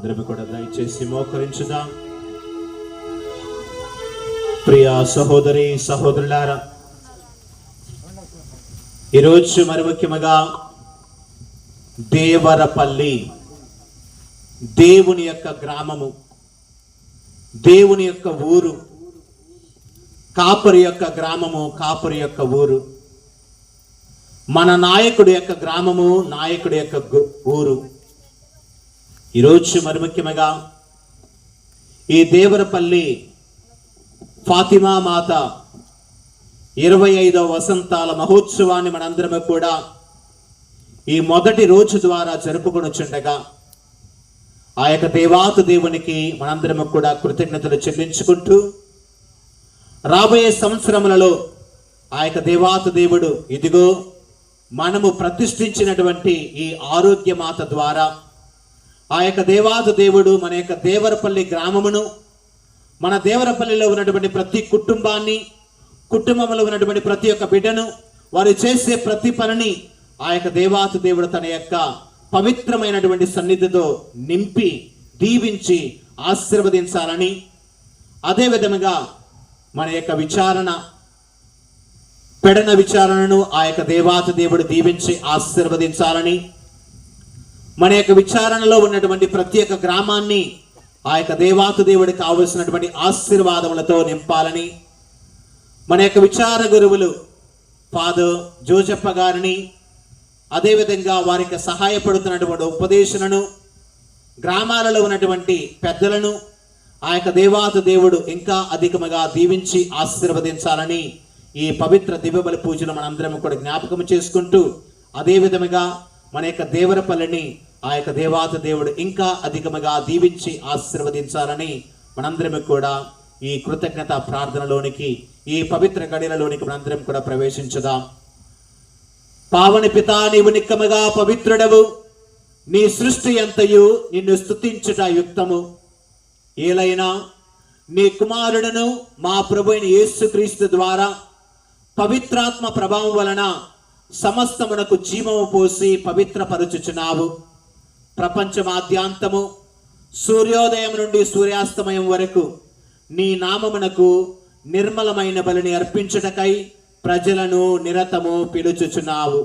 అందరం కూడా దయచేసి మోకరించుదాం. ప్రియ సహోదరి సహోదరులారా, ఈరోజు మరి ముఖ్యముగా దేవరపల్లి దేవుని యొక్క గ్రామము, దేవుని యొక్క ఊరు, కాపరి యొక్క గ్రామము, కాపరి యొక్క ఊరు, మన నాయకుడి యొక్క గ్రామము, నాయకుడి యొక్క ఊరు. ఈరోజు మరి ముఖ్యముగా ఈ దేవరపల్లి ఫాతిమా మాత 25వ వసంతాల మహోత్సవాన్ని మనందరము కూడా ఈ మొదటి రోజు ద్వారా జరుపుకొనుచుండగా ఆ యొక్క దేవాతి దేవునికి మనందరము కూడా కృతజ్ఞతలు చెల్లించుకుంటూ రాబోయే సంవత్సరములలో ఆ యొక్క దేవాతి దేవుడు ఇదిగో మనము ప్రతిష్ఠించినటువంటి ఈ ఆరోగ్య మాత ద్వారా ఆ యొక్క దేవాతి దేవుడు మన యొక్క దేవరపల్లి గ్రామమును, మన దేవరపల్లిలో ఉన్నటువంటి ప్రతి కుటుంబాన్ని, కుటుంబంలో ఉన్నటువంటి ప్రతి ఒక్క బిడ్డను, వారు చేసే ప్రతి పనిని ఆ యొక్క దేవాతి దేవుడు తన యొక్క పవిత్రమైనటువంటి సన్నిధితో నింపి దీవించి ఆశీర్వదించాలని, అదే విధముగా మన యొక్క పెడన విచారణను ఆ యొక్క దేవాతి దేవుడు దీవించి ఆశీర్వదించాలని, మన యొక్క విచారణలో ఉన్నటువంటి ప్రతి ఒక్క గ్రామాన్ని ఆ యొక్క దేవాతి దేవుడికి కావలసినటువంటి ఆశీర్వాదములతో నింపాలని, మన యొక్క విచార గురువులు ఫాదర్ జోజప్ప గారిని, అదేవిధంగా వారికి సహాయపడుతున్నటువంటి ఉపదేశులను, గ్రామాలలో ఉన్నటువంటి పెద్దలను ఆ యొక్క దేవాతి దేవుడు ఇంకా అధికముగా దీవించి ఆశీర్వదించాలని ఈ పవిత్ర దివ్యబలి పూజలు మనందరం కూడా జ్ఞాపకం చేసుకుంటూ, అదే విధముగా మన యొక్క దేవరపల్లిని ఆ యొక్క దేవాతి దేవుడు ఇంకా అధికముగా దీవించి ఆశీర్వదించాలని మనందరం కూడా ఈ కృతజ్ఞత ప్రార్థనలోనికి, ఈ పవిత్ర గడియలలోనికి మనందరం కూడా ప్రవేశించుదాం. పావని పితా, నీవు నిక్కముగా పవిత్రుడవు, నీ సృష్టి అంతయు నిన్ను స్తుతించుట యుక్తము. ఏలైనా నీ కుమారుడును మా ప్రభువైన యేసుక్రీస్తు ద్వారా పవిత్రాత్మ ప్రభావం వలన సమస్తమునకు జీవము పోసి పవిత్రపరచుచున్నావు. ప్రపంచమాద్యాంతము సూర్యోదయం నుండి సూర్యాస్తమయం వరకు నీ నామమునకు నిర్మలమైన బలిని అర్పించుటకై ప్రజలను నిరతము పిలుచుచున్నావు.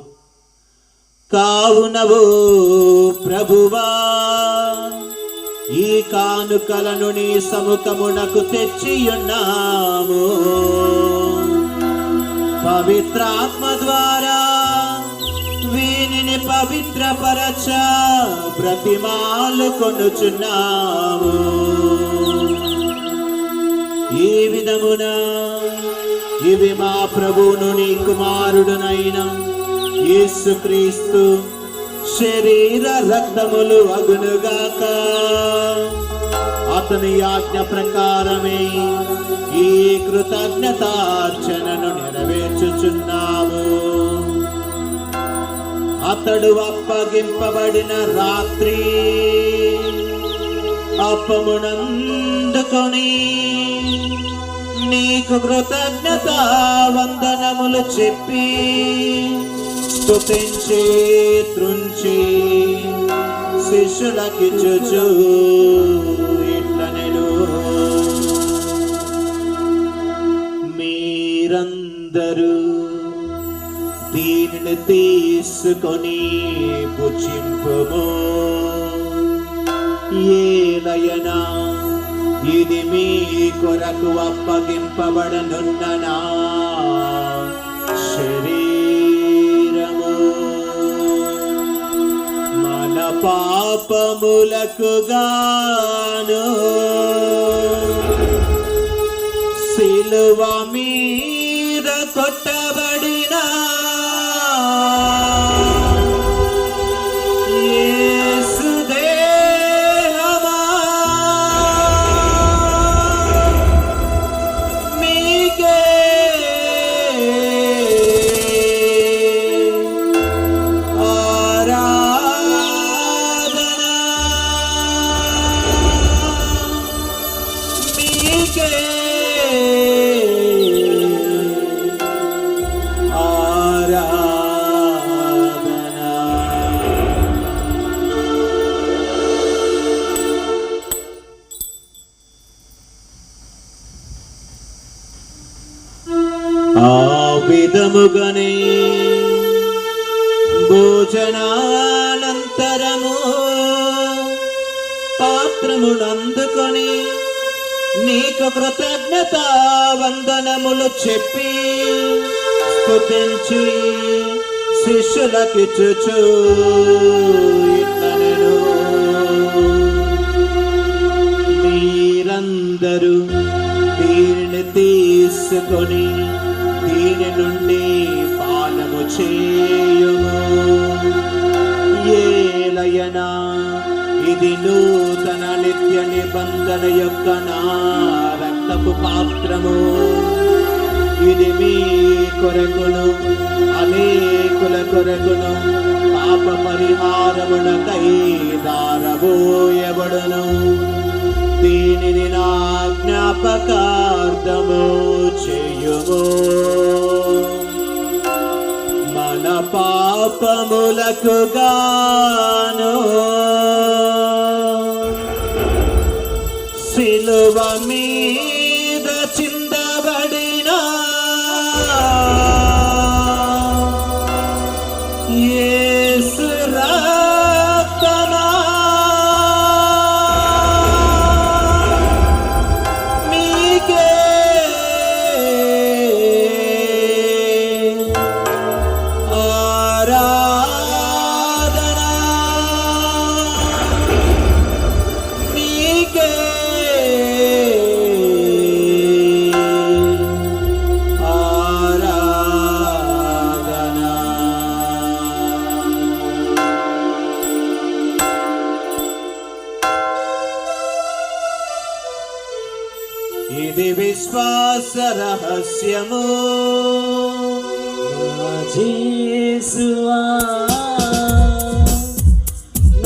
కావునవు ప్రభువా, ఈ కానుకలను నీ సముఖమునకు తెచ్చియున్నాము. పవిత్రాత్మ ద్వారా వీనిని పవిత్రపరచ బ్రతిమాలు కొనుచున్నాము. ఈ విధమున ఇవి మా ప్రభువును నీ కుమారుడునైన యేసుక్రీస్తు శరీర రక్తములు అగునుగాక. అతని ఆజ్ఞ ప్రకారమే ఈ కృతజ్ఞతార్చనను నెరవేర్చుచున్నాము. అతడు అప్పగింపబడిన రాత్రి అప్పమునందుకొని నీకు కృతజ్ఞత వందనములు చెప్పి స్తుతించి త్రుంచి శిష్యులకిచ్చుచు ఇట్లనెను, మీరందరూ దీనిని తీసుకొని భుజింపుము. ఏలయనా ఇది మీ కొరకు అప్పగింపబడనున్న నా శరీరము. మన పాపములకు గాను సిలువ మీద కొట్టబడిన యేసు దేహమా మీకే ఆరాధన, మీకే విధముగనే భోజనానంతరము పాత్రమునందుకొని నీకు కృతజ్ఞత వందనములు చెప్పి స్తుతించి శిష్యులకిచ్చుచు ఇట్లనెను, మీరందరూ దీనిని తీసుకొని దీని నుండి పానము చేయుము. ఏలయనా ఇది నూతన నిత్య నిబంధన యొక్క నా రక్తపు పాత్రము. ఇది మీ కొరకును అనేకుల కొరకును పాప పరిహారమునకై దారబోయబడును. దీనిని నా జ్ఞాపకార్థము చేయుము. మన పాపములకు గాను సిలువ మీద చిందబడిన యేసు రక్తమా మీకే ఆరాధన, మీకే ఇది విశ్వాస రహస్యము. యేసువా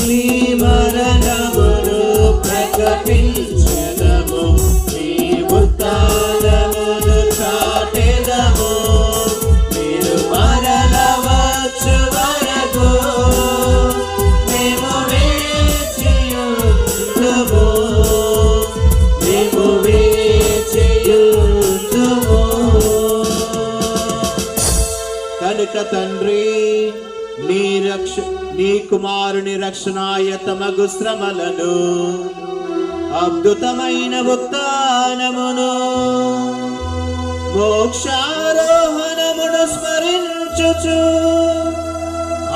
నీ మరణమును ప్రకటించెదము, నీ ఉత్థానమును చాటెదము. మీరు మరల వచ్చు వరకు మేము వేచియుందుము, మేము వేచియుందుము. కనుక తండ్రి నీ కుమారుని రక్షణాయతమగు శ్రమలను అద్భుతమైన ఉత్థానమును మోక్షారోహణమును స్మరించుచు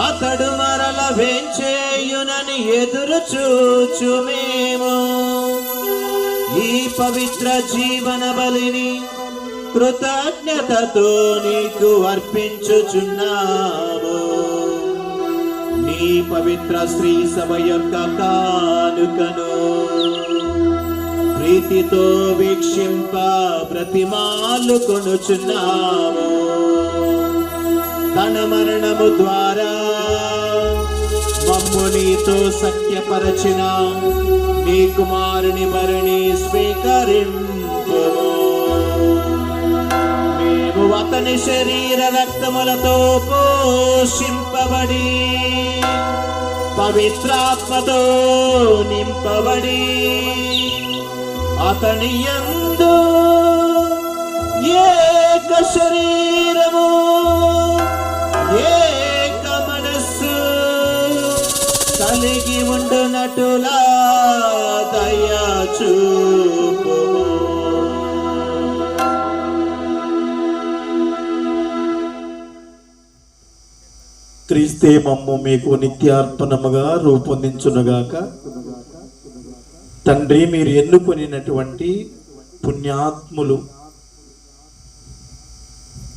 అతడు మరల వేంచేయునని ఎదురు చూచు మేము ఈ పవిత్ర జీవన బలిని కృతజ్ఞతతో నీకు అర్పించుచున్నాము. నీ పవిత్ర శ్రీ సభ యొక్క కానుకను ప్రీతితో వీక్షింప బ్రతిమాలు కొనుచున్నాము. తన మరణము ద్వారా మమ్ము నీతో సఖ్యపరచిన నీ కుమారుని మరణి స్వీకరింపు. మేము అతని శరీర రక్తములతో పోషింపబడి పవిత్రాత్మతో నింపబడి అతని యందు ఏక శరీరము ఏక మనస్సు కలిగి ఉండునట్టులా దయా చూపు. క్రీస్తే మమ్ము మీకు నిత్యార్పణముగా రూపొందించునుగాక. తండ్రి, మీరు ఎన్నుకొనినటువంటి పుణ్యాత్ములు,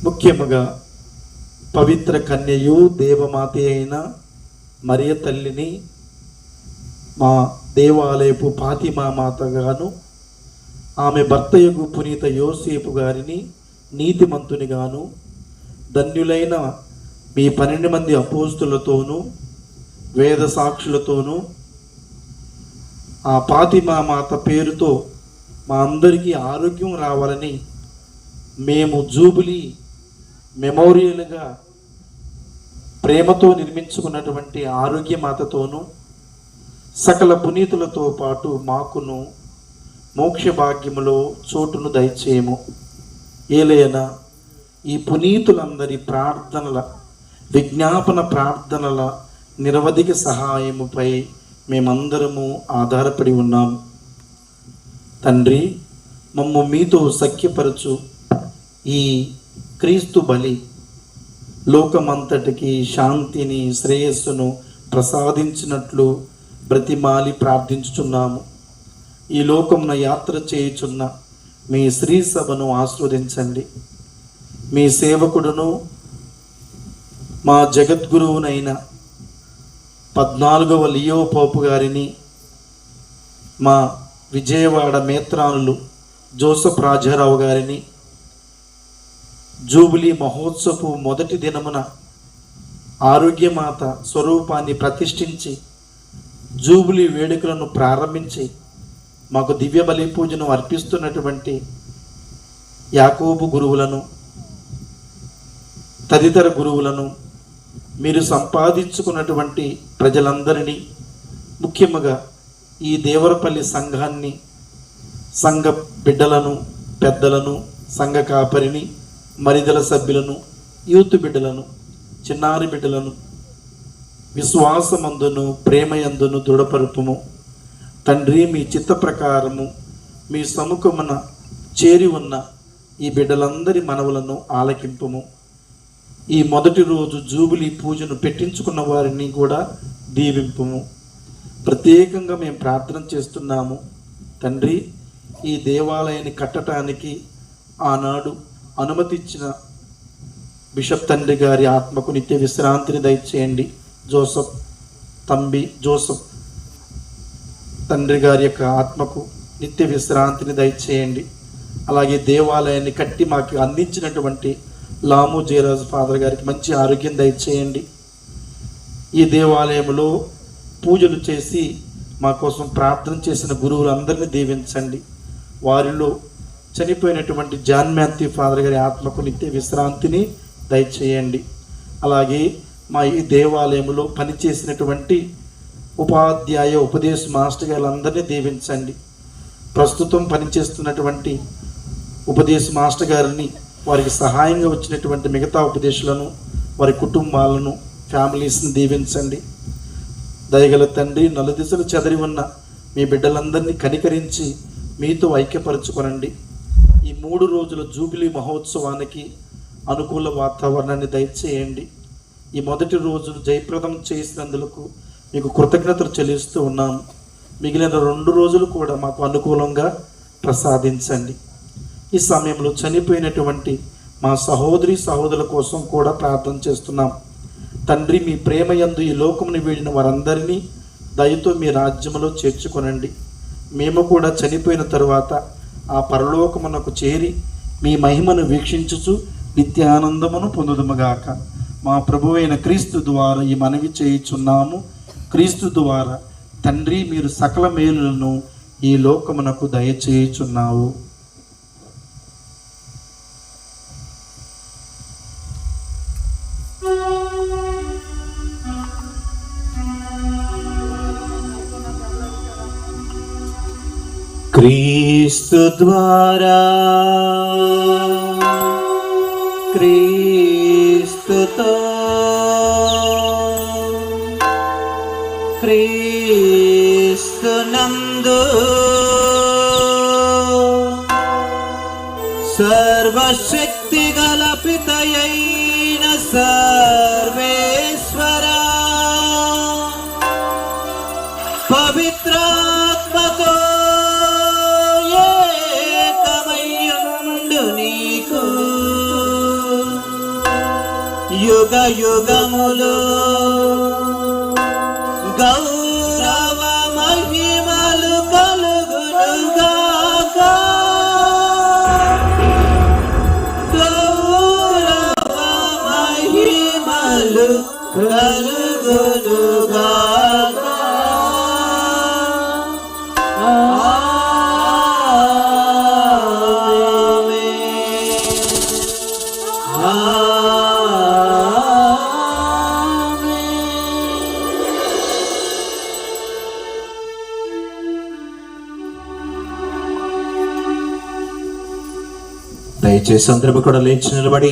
ముఖ్యముగా పవిత్ర కన్యయు దేవమాత అయిన మరియ తల్లిని మా దేవాలయపు ఫాతిమా మాతగాను, ఆమె భర్తయగు పునీత యోసేపు గారిని నీతిమంతునిగాను, ధన్యులైన మీ 12 మంది అపోస్తులతోనూ వేద సాక్షులతోనూ ఆ ఫాతిమా మాత పేరుతో మా అందరికీ ఆరోగ్యం రావాలని మేము జూబిలీ మెమోరియల్గా ప్రేమతో నిర్మించుకున్నటువంటి ఆరోగ్య మాతతోనూ సకల పునీతులతో పాటు మాకును మోక్ష భాగ్యములో చోటును దయచేయము. ఏలయన ఈ పునీతులందరి ప్రార్థనల విజ్ఞాపన ప్రార్థనల నిరవధిక సహాయముపై మేమందరము ఆధారపడి ఉన్నాము. తండ్రి, మమ్ము మీతో సఖ్యపరచు ఈ క్రీస్తు బలి లోకమంతటికి శాంతిని శ్రేయస్సును ప్రసాదించినట్లు బ్రతిమాలి ప్రార్థించుచున్నాము. ఈ లోకమున యాత్ర చేయుచున్న మీ శ్రీ సభను ఆస్వాదించండి. మీ సేవకుడును మా జగద్గురువునైన 14వ లియో పోపు గారిని, మా విజయవాడ మేత్రానులు జోసఫ్ రాజారావు గారిని జూబిలీ మహోత్సవపు మొదటి దినమున ఆరోగ్యమాత స్వరూపాన్ని ప్రతిష్ఠించి జూబిలీ వేడుకలను ప్రారంభించి మాకు దివ్య బలి పూజను అర్పిస్తున్నటువంటి యాకోబు గురువులను, తదితర గురువులను, మీరు సంపాదించుకున్నటువంటి ప్రజలందరినీ, ముఖ్యంగా ఈ దేవరపల్లి సంఘాన్ని, సంఘ బిడ్డలను, పెద్దలను, సంఘ కాపరిని, మరిదల సభ్యులను, యూత్ బిడ్డలను, చిన్నారి బిడ్డలను విశ్వాసమందును ప్రేమయందును దృఢపరుపుము. తండ్రి, మీ చిత్త ప్రకారము మీ సముఖమున చేరి ఉన్న ఈ బిడ్డలందరి మనవులను ఆలకింపుము. ఈ మొదటి రోజు జూబిలీ పూజను పెట్టించుకున్న వారిని కూడా దీవింపుము. ప్రత్యేకంగా మేము ప్రార్థన చేస్తున్నాము. తండ్రి, ఈ దేవాలయాన్ని కట్టడానికి ఆనాడు అనుమతిచ్చిన బిషప్ తండ్రి గారి ఆత్మకు నిత్య విశ్రాంతిని దయచేయండి. జోసఫ్ తండ్రి గారి యొక్క ఆత్మకు నిత్య విశ్రాంతిని దయచేయండి. అలాగే దేవాలయాన్ని కట్టి మాకు అందించినటువంటి లాము జయరాజు ఫాదర్ గారికి మంచి ఆరోగ్యం దయచేయండి. ఈ దేవాలయంలో పూజలు చేసి మా కోసం ప్రార్థన చేసిన గురువులందరినీ దీవించండి. వారిలో చనిపోయినటువంటి జాన్ మాథ్యూ ఫాదర్ గారి ఆత్మకు నిత్య విశ్రాంతిని దయచేయండి. అలాగే మా ఈ దేవాలయంలో పనిచేసినటువంటి ఉపాధ్యాయ ఉపదేశ మాస్టర్ గారులందరినీ దీవించండి. ప్రస్తుతం పనిచేస్తున్నటువంటి ఉపదేశ మాస్టర్ గారిని, వారికి సహాయంగా వచ్చినటువంటి మిగతా ఉపదేశాలను, వారి కుటుంబాలను, ఫ్యామిలీస్ని దీవించండి. దయగల తండ్రి, నలుదిశలు చెదరి ఉన్న మీ బిడ్డలందరినీ కనికరించి మీతో ఐక్యపరచుకొనండి. ఈ 3 రోజుల జూబిలీ మహోత్సవానికి అనుకూల వాతావరణాన్ని దయచేయండి. ఈ మొదటి రోజును జయప్రదం చేసినందుకు మీకు కృతజ్ఞతలు చెల్లిస్తూ ఉన్నాము. మిగిలిన 2 రోజులు కూడా మాకు అనుకూలంగా ప్రసాదించండి. ఈ సమయంలో చనిపోయినటువంటి మా సహోదరుల కోసం కూడా ప్రార్థన చేస్తున్నాం. తండ్రి, మీ ప్రేమయందు ఈ లోకముని వీడిన వారందరినీ దయతో మీ రాజ్యములో చేర్చుకొనండి. మేము కూడా చనిపోయిన తరువాత ఆ పరలోకమునకు చేరి మీ మహిమను వీక్షించుచు నిత్యానందమును పొందుదుముగాక. మా ప్రభువైన క్రీస్తు ద్వారా ఈ మనవి చేయుచున్నాము. క్రీస్తు ద్వారా తండ్రి, మీరు సకల మేలులను ఈ లోకమునకు దయచేయుచున్నావు. క్రీస్తు ద్వారా, క్రీస్తుతో, క్రీస్తునందు సర్వశక్తి గల పితయైన సర్వేశ్వరా, పవిత్రాత్మతో ఏకమయ్యుండు నీకు యుగ యుగములు గౌరవ మహిమలు కలుగునుగాక. గౌరవ మహిమలు కలుగునుగాక. దయచేసి అందరూ కూడా లేచి నిలబడి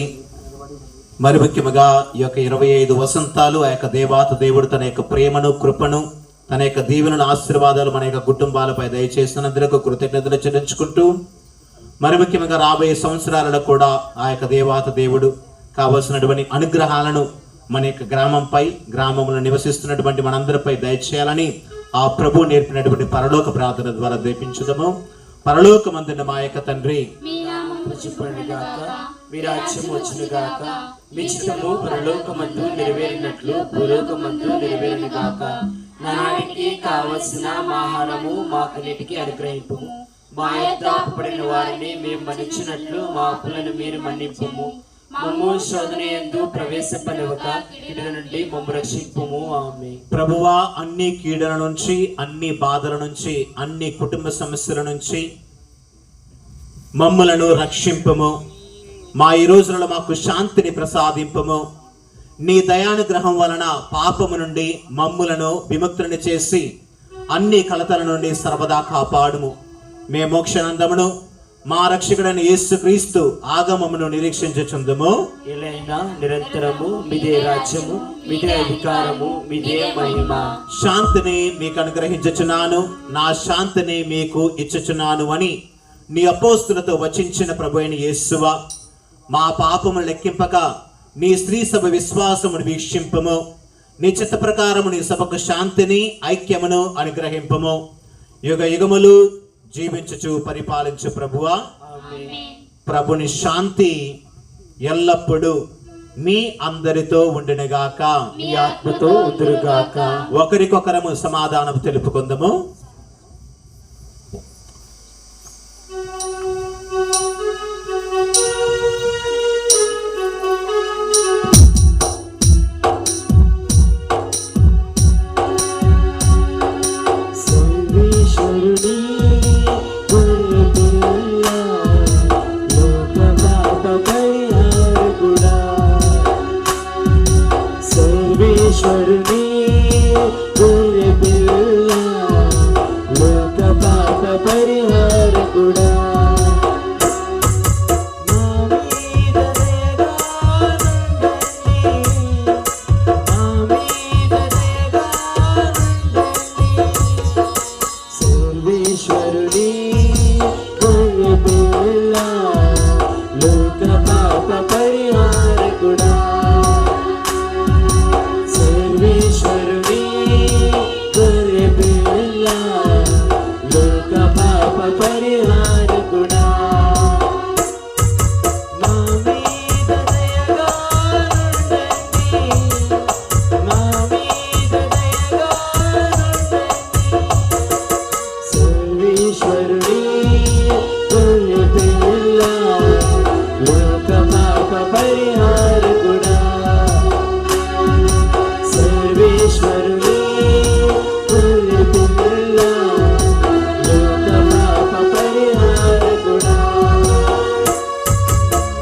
మరి ముఖ్యముగా ఈ యొక్క 25 వసంతాలు ఆ యొక్క దేవాత దేవుడు తన యొక్క ప్రేమను కృపను తన యొక్క దీవెనను ఆశీర్వాదాలు మన యొక్క కుటుంబాలపై దయచేసినందుకు కృతజ్ఞతలు చెల్లించుకుంటూ మరి ముఖ్యంగా రాబోయే సంవత్సరాలలో కూడా ఆ యొక్క దేవాత దేవుడు కావలసినటువంటి అనుగ్రహాలను మన యొక్క గ్రామంపై గ్రామంలో నివసిస్తున్నటువంటి మనందరిపై దయచేయాలని ఆ ప్రభు నేర్పినటువంటి పరలోక ప్రార్థన ద్వారా దీపించుదాము. పరలోకమందున్న మా యొక్క తండ్రి, మీ నామం పూజింపబడుగాక, మీ రాజ్యం వచ్చునుగాక, మీ చిత్తము పరలోకమందు నెరవేరినట్లు భూలోకమందు నెరవేరునుగాక. నానాటికి కావలసిన ఆహారము మాకు నేటికి అనుగ్రహింపుము. మా యొద్ద అప్పుపడిన వారిని మేము మన్నించినట్లు మా అప్పులను మీరు మన్నింపుము. మమ్ము శోధన యందు ప్రవేశపనివ్వక కీడుల నుండి మమ్ము రక్షింపుము. ఆమేన్. ప్రభువా, అన్ని కీడుల నుంచి, అన్ని బాధల నుంచి, అన్ని కుటుంబ సమస్యల నుంచి మమ్ములను రక్షింపము. మా ఈ రోజులలో మాకు శాంతిని ప్రసాదింపము. నీ దయానుగ్రహం వలన పాపము నుండి మమ్ములను విముక్తులను చేసి అన్ని కలతల నుండి సర్వదా కాపాడుము. మే మోక్షానందమును మా రక్షకుడైన యేసుక్రీస్తు ఆగమమును నిరీక్షించుచుందుము. ఎలైనా నిరంతరము మీదే రాజ్యము, మీదే అధికారము, మీదే మహిమ. శాంతిని మీకు అనుగ్రహించుచున్నాను, నా శాంతిని మీకు ఇచ్చుచున్నాను అని నీ అపోస్తులతో వచించిన ప్రభు అయిన యేసువా, మా పాపమును లెక్కింపక నీ స్త్రీ సభ విశ్వాసమును వీక్షింపము. నీ చిత్త ప్రకారము నీ సభకు శాంతిని ఐక్యమును అనుగ్రహింపము. యుగ యుగములు జీవించుచు పరిపాలించు ప్రభువా, ప్రభుని శాంతి ఎల్లప్పుడూ మీ అందరితో ఉండునుగాక, మీ ఆత్మతో ఉందురుగాక. ఒకరికొకరము సమాధానం తెలుపుకుందాము. సర్వేశ్వరుని గొర్రె పిల్ల, లోక పాప పరిహారకుడా, నా మీద దయగా నుండండి, నా మీద దయగా నుండండి. సర్వేశ్వరుని గొర్రె పిల్ల, లోక పాప పరిహారకుడా, సర్వేశ్వరుని గొర్రె పిల్ల, లోక పాప పరిహారకుడా, నా మీద దయగా నుండండి, నా మీద దయగా నుండండి. సర్వేశ్వరుని గొర్రె పిల్ల, లోక పాప పరిహారకుడా, సర్వేశ్వరుని గొర్రె పిల్ల, లోక పాప పరిహారకుడా,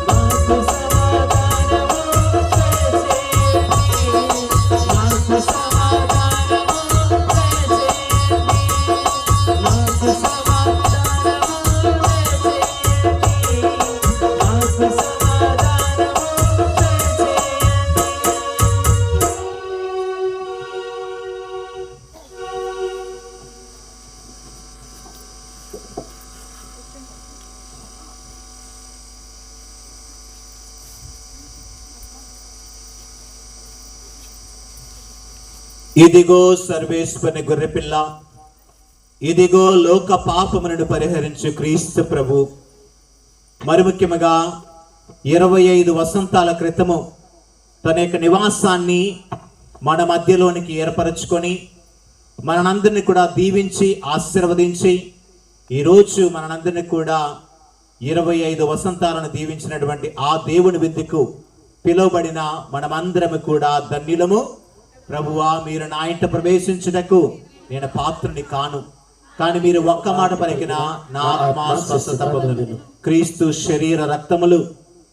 మాకు సమాధానము దయచేయండి, మాకు సమాధానము దయచేయండి, మాకు సమాధానము దయచేయండి, మాకు సమాధానము ఇదిగో సర్వేశ్వరుని గొర్రెపిల్ల, ఇదిగో లోక పాపములను పరిహరించు క్రీస్తు ప్రభు. మరి ముఖ్యముగా 25 వసంతాల క్రితము తన యొక్క నివాసాన్ని మన మధ్యలోనికి ఏర్పరచుకొని మనందరినీ కూడా దీవించి ఆశీర్వదించి ఈరోజు మనందరినీ కూడా 25 వసంతాలను దీవించినటువంటి ఆ దేవుని విద్యకు పిలువబడిన మనమందరము కూడా ధన్యులము. ప్రభువా, మీరు నా ఇంట ప్రవేశించుటకు నేను పాత్రుని కాను, కానీ మీరు ఒక్క మాట పలికిన నా ఆత్మ స్వస్థత పొందును. క్రీస్తు శరీర రక్తములు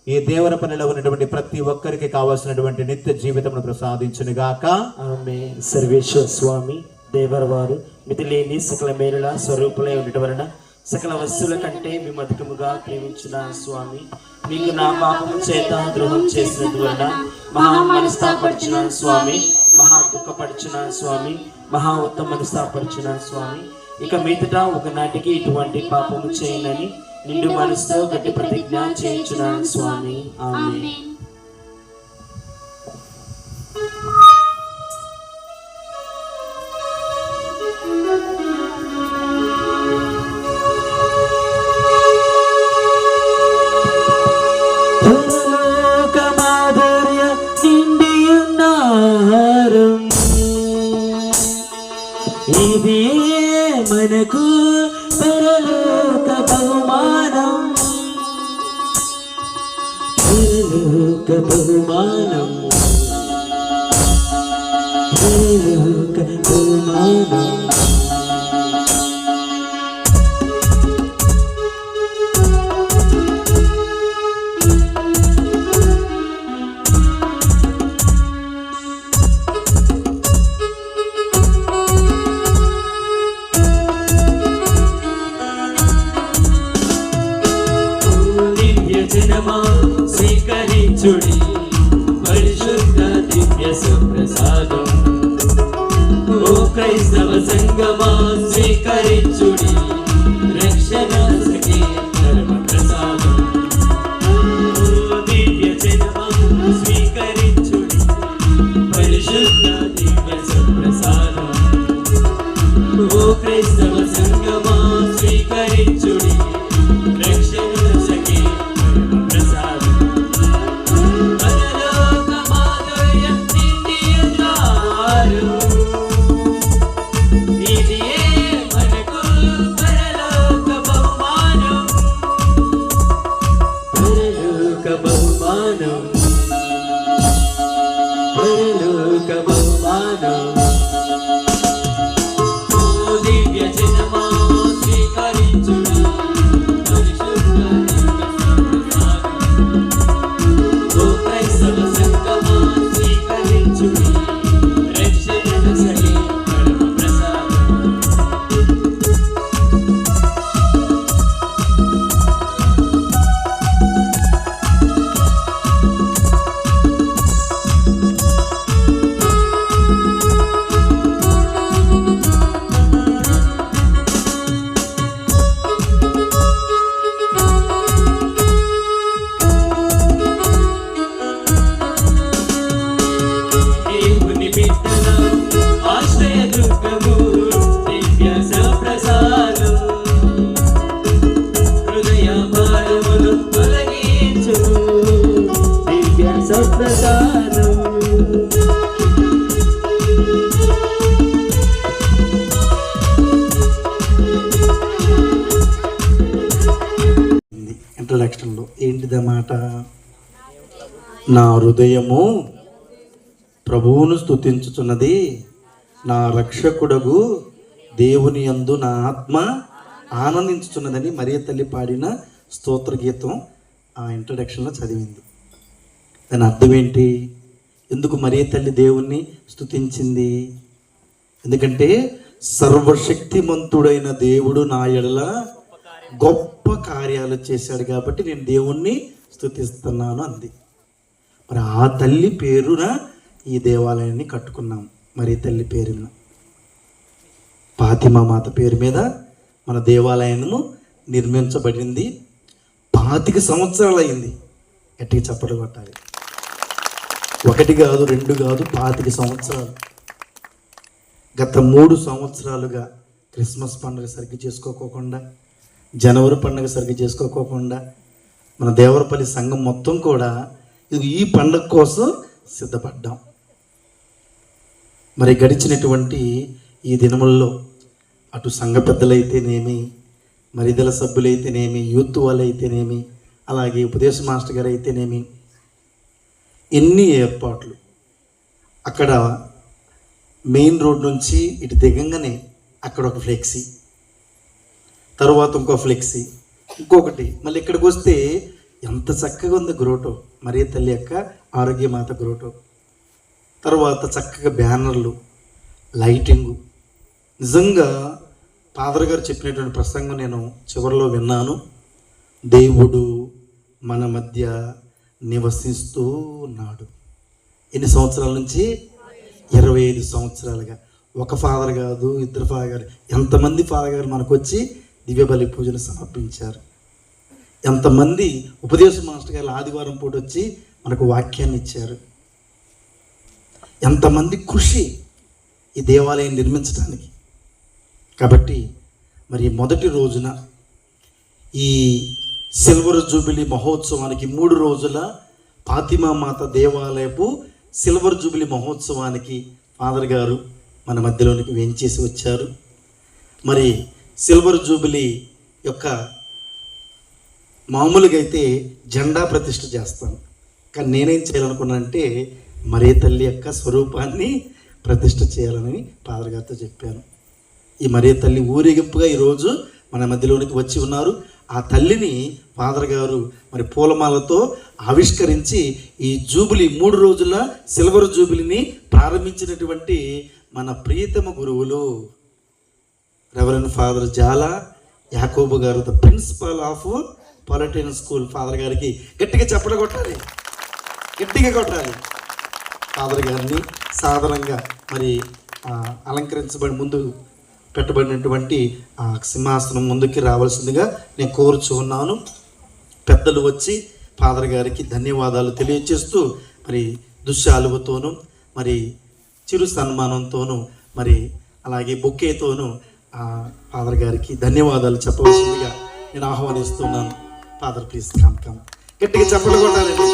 ఈ దేవర పనిలో ఉన్నటువంటి ప్రతి ఒక్కరికి కావాల్సినటువంటి నిత్య జీవితమును ప్రసాదించునుగాక. ఆమేన్. సర్వేశ్వర స్వామి దేవరవారు మితిలేని సకల మేలుల స్వరూపులై ఉండటం వలన సకల వస్తువుల కంటే మేము అధికముగా ప్రేమించిన స్వామి, మీకు నా పాపము చేత ద్రోహం చేసినందువలన మహా మనస్తాపరిచిన స్వామి, మహా దుఃఖపరిచిన స్వామి, మహా ఉత్తమ మనస్తాపరిచిన స్వామి. ఇక మీదట ఒకనాటికి ఇటువంటి పాపము చేయనని నిండు మనసుతో గట్టి ప్రతిజ్ఞ చేయించున్నాను స్వామి. ఆమేన్. మాధుర్య నిండియున్నారం ఇది మనకు పరలోక బహుమానం, పరలోక బహుమానం, పరలోక బహుమానం. జనమా స్వీకరించుడి పరిశుద్ధ దివ్య సుప్రసాదం. ఓ క్రైస్తవ సంగమా స్వీకరించుడి రక్షణ సఖీ ధర్మ ప్రసాదం. ఓ దివ్య జనమా స్వీకరించుడి పరిశుద్ధ దివ్య సుప్రసాదం. ఓ క్రైస్తవ సంగమా స్వీకరించుడి రక్షణ సఖీ ధర్మ ప్రసాదం. పరలోక మాధుర్య నిండియున్నారు, ఇదియే మనకు పరలోక బహుమానం, పరలోక బహుమానం, పరలోక బహుమానం. ఓ దివ్య జనమా స్వీకరించుడి పరిశుద్ధ దివ్య సుప్రసాదం. ఓ క్రైస్తవ సంగమా స్వీకరించుడి రక్షణ సఖీ ధర్మ ప్రసాదం. దేవుని బిడ్డల ఆశ్రయ దుర్గము దివ్య సుప్రసాదం. హృదయ భారములు తొలగించు దివ్య సుప్రసాదం. ఇంట్రడక్షన్లో ఏంటిదన్నమాట? నా హృదయము ప్రభువును స్తుతించుచున్నది, నా రక్షకుడగు దేవుని యందు నా ఆత్మ ఆనందించుచున్నదని మరియ తల్లి పాడిన స్తోత్ర గీతం ఆ ఇంట్రడక్షన్లో చదివింది. దాని అర్థం ఏంటి? ఎందుకు మరియ తల్లి దేవుణ్ణి స్తుతించింది? ఎందుకంటే సర్వశక్తిమంతుడైన దేవుడు నా ఎడల గొప్ప కార్యాలు చేశాడు కాబట్టి నేను దేవుణ్ణి స్తుతిస్తున్నాను అంది. మరి ఆ తల్లి పేరున ఈ దేవాలయాన్ని కట్టుకున్నాం. మరి తల్లి పేరున ఫాతిమా మాత పేరు మీద మన దేవాలయము నిర్మించబడింది. 25 సంవత్సరాలు అయింది. గట్టిగా చప్పట్లు కొట్టాలి. 1 కాదు 2 కాదు 25 సంవత్సరాలు. గత 3 సంవత్సరాలుగా క్రిస్మస్ పండుగ సరిగ్గా చేసుకోకోకుండా, జనవరి పండుగ సరిగ్గా చేసుకోకోకుండా మన దేవరపల్లి సంఘం మొత్తం కూడా ఈ పండుగ కోసం సిద్ధపడ్డాం. మరి గడిచినటువంటి ఈ దినముల్లో అటు సంఘ పెద్దలైతేనేమి, మరిదల సభ్యులైతేనేమి, యూత్ వాళ్ళైతేనేమి, అలాగే ఉపదేశ మాస్టర్ గారు అయితేనేమి, ఎన్ని ఏర్పాట్లు. అక్కడ మెయిన్ రోడ్ నుంచి ఇటు దిగంగానే అక్కడ ఒక ఫ్లెక్సీ, తరువాత ఇంకో ఫ్లెక్సీ, ఇంకొకటి, మళ్ళీ ఇక్కడికి వస్తే ఎంత చక్కగా ఉంది గ్రోటో, మరియ తల్లి యొక్క ఆరోగ్యమాత గ్రోటో. తర్వాత చక్కగా బ్యానర్లు, లైటింగు. నిజంగా ఫాదర్ గారు చెప్పినటువంటి ప్రసంగం నేను చివరిలో విన్నాను. దేవుడు మన మధ్య నివసిస్తూ ఉన్నాడు. ఎన్ని సంవత్సరాల నుంచి? 25 సంవత్సరాలుగా. ఒక ఫాదర్ కాదు, ఇద్దరు ఫాదర్ గారు, ఎంతమంది ఫాదర్ గారు మనకు వచ్చి దివ్య బలి పూజలు సమర్పించారు. ఎంతమంది ఉపదేశ మాస్టర్ గారు ఆదివారం పూట వచ్చి మనకు వాక్యాన్ని ఇచ్చారు. ఎంతమంది కృషి ఈ దేవాలయం నిర్మించడానికి. కాబట్టి మరి మొదటి రోజున ఈ సిల్వర్ జూబిలీ మహోత్సవానికి 3 రోజుల ఫాతిమా మాత దేవాలయపు సిల్వర్ జూబిలీ మహోత్సవానికి ఫాదర్ గారు మన మధ్యలోనికి వేంచేసి వచ్చారు. మరి సిల్వర్ జూబిలీ యొక్క మామూలుగా అయితే జెండా ప్రతిష్ఠ చేస్తాను, కానీ నేనేం చేయాలనుకున్నానంటే మరే తల్లి యొక్క స్వరూపాన్ని ప్రతిష్ఠ చేయాలని ఫాదర్ గారితో చెప్పాను. ఈ మరే తల్లి ఊరేగింపుగా ఈరోజు మన మధ్యలోనికి వచ్చి ఉన్నారు. ఆ తల్లిని ఫాదర్ గారు మరి పూలమాలతో ఆవిష్కరించి ఈ జూబిలీ 3 రోజుల సిల్వర్ జూబిలీని ప్రారంభించినటువంటి మన ప్రియతమ గురువులు రెవరెండ్ ఫాదర్ జాలా యాకోబు గారు, ద ప్రిన్సిపల్ ఆఫ్ పాలిటెన్ స్కూల్. ఫాదర్ గారికి గట్టిగా చప్పట్లు కొట్టాలి, గట్టిగా కొట్టాలి. ఫాదర్ గారిని సాధారణంగా మరి అలంకరించబడి ముందు పెట్టబడినటువంటి ఆ సింహాసనం ముందుకి రావాల్సిందిగా నేను కోరుచు ఉన్నాను. పెద్దలు వచ్చి ఫాదర్ గారికి ధన్యవాదాలు తెలియజేస్తూ మరి దుశ్శాలువతోనూ మరి చిరు సన్మానంతోనూ మరి అలాగే బొక్కేతోనూ ఫాదర్ గారికి ధన్యవాదాలు చెప్పవలసిందిగా నేను ఆహ్వానిస్తున్నాను. Father please come. గట్టిగా చప్పట్లు కొట్టాలండి.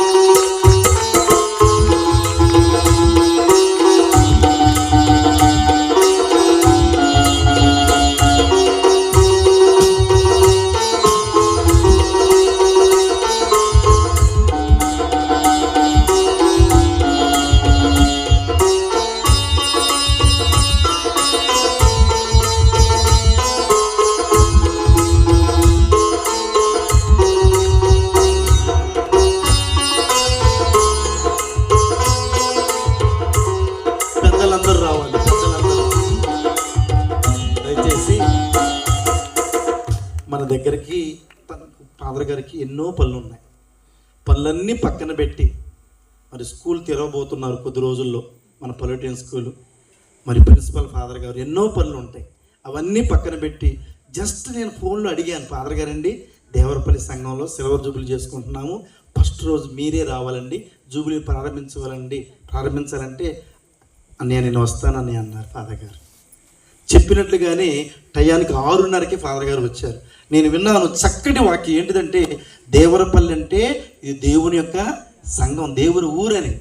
మన దగ్గరికి ఫాదర్ గారికి ఎన్నో పనులు ఉన్నాయి. పనులన్నీ పక్కన పెట్టి మరి స్కూల్ తెరవబోతున్నారు కొద్ది రోజుల్లో మన పొలిటియన్ స్కూల్. మరి ప్రిన్సిపల్ ఫాదర్ గారు ఎన్నో పనులు ఉంటాయి, అవన్నీ పక్కన పెట్టి జస్ట్ నేను ఫోన్లో అడిగాను, ఫాదర్ గారండి దేవరపల్లి సంఘంలో సిల్వర్ జూబిలీ చేసుకుంటున్నాము, ఫస్ట్ రోజు మీరే రావాలండి, జూబిలీ ప్రారంభించాలంటే అన్నయ్య నేను వస్తానని అన్నారు ఫాదర్ గారు. చెప్పినట్లుగానే టయానికి 6:30కి ఫాదర్ గారు వచ్చారు. నేను విన్నాను చక్కటి వాక్యం. ఏంటిదంటే దేవరపల్లి అంటే ఇది దేవుని యొక్క సంఘం, దేవుని ఊరని.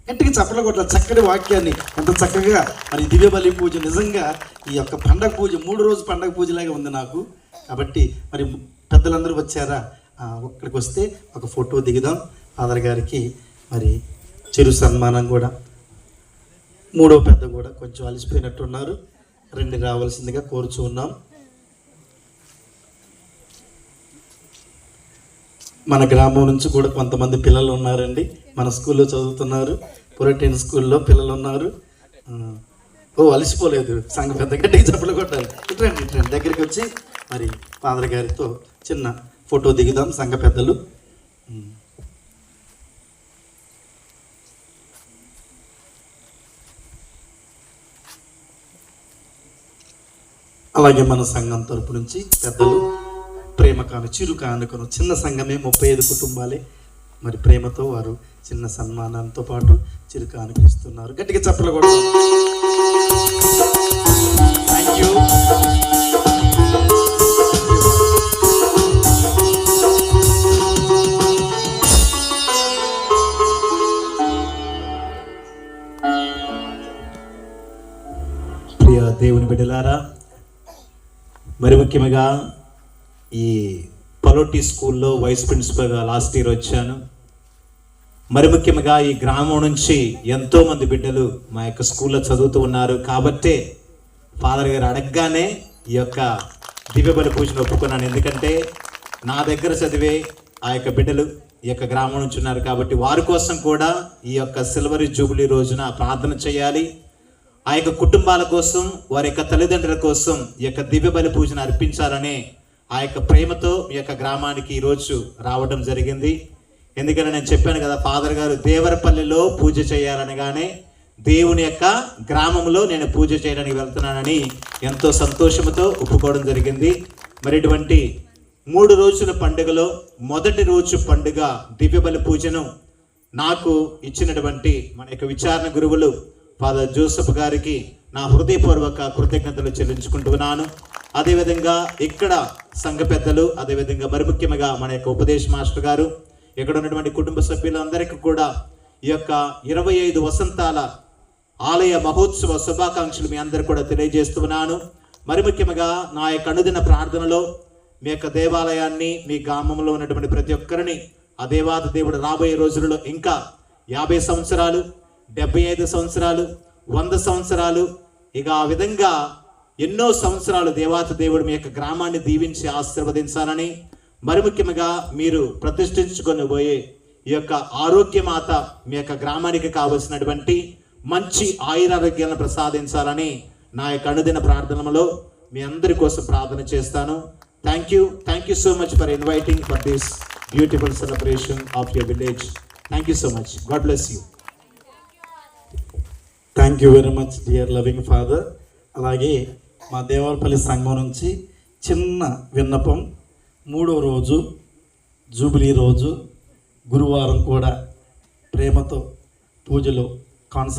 గట్టిగా చప్పట్లు కొట్టాలి చక్కటి వాక్యాన్ని. అంత చక్కగా మరి దివ్య బలి పూజ నిజంగా ఈ యొక్క పండగ పూజ 3 రోజు పండగ పూజలాగా ఉంది నాకు. కాబట్టి మరి పెద్దలందరూ వచ్చారా, ఇక్కడికి వస్తే ఒక ఫోటో దిగుదాం. ఫాదర్ గారికి మరి చిరు సన్మానం కూడా. 3వ పెద్ద కూడా కొంచెం అలసిపోయినట్టున్నారు, రండి రావాల్సిందిగా కోరుచూ ఉన్నాం. మన గ్రామం నుంచి కూడా కొంతమంది పిల్లలు ఉన్నారండి, మన స్కూల్లో చదువుతున్నారు, పొలిటియన్ స్కూల్లో పిల్లలు ఉన్నారు. అలసిపోలేదు సంఘ పెద్ద. గట్టిగా చప్పట్లు కొట్టాలి. ఇట్రండి దగ్గరికి వచ్చి మరి ఫాదర్ గారితో చిన్న ఫోటో దిగుదాం సంఘ పెద్దలు. అలాగే మన సంఘం తరపు నుంచి పెద్దలు ప్రేమ చిరు కానుకను, చిన్న సంఘమే 35 కుటుంబాలే, మరి ప్రేమతో వారు చిన్న సన్మానంతో పాటు చిరు కానుకలు ఇస్తున్నారు. గట్టిగా చప్పట్లు కొడతారు. Thank you. ప్రియ దేవుని బిడ్డలారా, మరి ముఖ్యంగా ఈ పలోటి స్కూల్లో వైస్ ప్రిన్సిపల్గా లాస్ట్ ఇయర్ వచ్చాను. మరి ముఖ్యంగా ఈ గ్రామం నుంచి ఎంతోమంది బిడ్డలు మా యొక్క స్కూల్లో చదువుతూ ఉన్నారు. కాబట్టే ఫాదర్ గారు అడగగానే ఈ యొక్క దివ్య బలి పూజను ఒప్పుకున్నాను. ఎందుకంటే నా దగ్గర చదివే ఆ యొక్క బిడ్డలు ఈ యొక్క గ్రామం నుంచి ఉన్నారు. కాబట్టి వారి కోసం కూడా ఈ యొక్క సిల్వర్ జూబిలీ రోజున ప్రార్థన చేయాలి. ఆ యొక్క కుటుంబాల కోసం, వారి యొక్క తల్లిదండ్రుల కోసం ఈ యొక్క దివ్య బలి పూజను అర్పించాలనే ఆ యొక్క ప్రేమతో మీ యొక్క గ్రామానికి ఈరోజు రావడం జరిగింది. ఎందుకంటే నేను చెప్పాను కదా, ఫాదర్ గారు దేవరపల్లిలో పూజ చేయాలనగానే దేవుని యొక్క గ్రామంలో నేను పూజ చేయడానికి వెళ్తున్నానని ఎంతో సంతోషంతో ఒప్పుకోవడం జరిగింది. మరి ఇటువంటి 3 రోజుల పండుగలో మొదటి రోజు పండుగ దివ్యబలి పూజను నాకు ఇచ్చినటువంటి మన యొక్క విచారణ గురువులు ఫాదర్ జోసెఫ్ గారికి నా హృదయపూర్వక కృతజ్ఞతలు చెల్లించుకుంటున్నాను. అదేవిధంగా ఇక్కడ సంఘ పెద్దలు, అదేవిధంగా మరి ముఖ్యంగా మన యొక్క ఉపదేశ మాస్టర్ గారు, ఇక్కడ ఉన్నటువంటి కుటుంబ సభ్యులందరికీ కూడా ఈ యొక్క 25 వసంతాల ఆలయ మహోత్సవ శుభాకాంక్షలు మీ అందరూ కూడా తెలియజేస్తున్నాను. మరి ముఖ్యంగా నా యొక్క అనుదిన ప్రార్థనలో మీ యొక్క దేవాలయాన్ని, మీ గ్రామంలో ఉన్నటువంటి ప్రతి ఒక్కరిని ఆ దేవాది దేవుడు రాబోయే రోజులలో ఇంకా 50 సంవత్సరాలు, 75 సంవత్సరాలు, 100 సంవత్సరాలు, ఇక ఆ విధంగా ఎన్నో సంవత్సరాలు దేవాతి దేవుడు మీ యొక్క గ్రామాన్ని దీవించి ఆశీర్వదించాలని, మరి ముఖ్యంగా మీరు ప్రతిష్ఠించుకొని పోయే ఈ యొక్క ఆరోగ్యమాత మీ యొక్క గ్రామానికి కావలసినటువంటి మంచి ఆయురారోగ్యాలను ప్రసాదించాలని నా యొక్క అనుదిన ప్రార్థనలో మీ అందరి కోసం ప్రార్థన చేస్తాను. Thank you so much for inviting for this beautiful celebration of your village. Thank you so much. God bless you. Thank you very much dear loving father. అలాగే మా దేవరపల్లి సంఘం నుంచి చిన్న విన్నపం, 3వ రోజు జూబిలీ రోజు గురువారం కూడా ప్రేమతో పూజలో, కాన్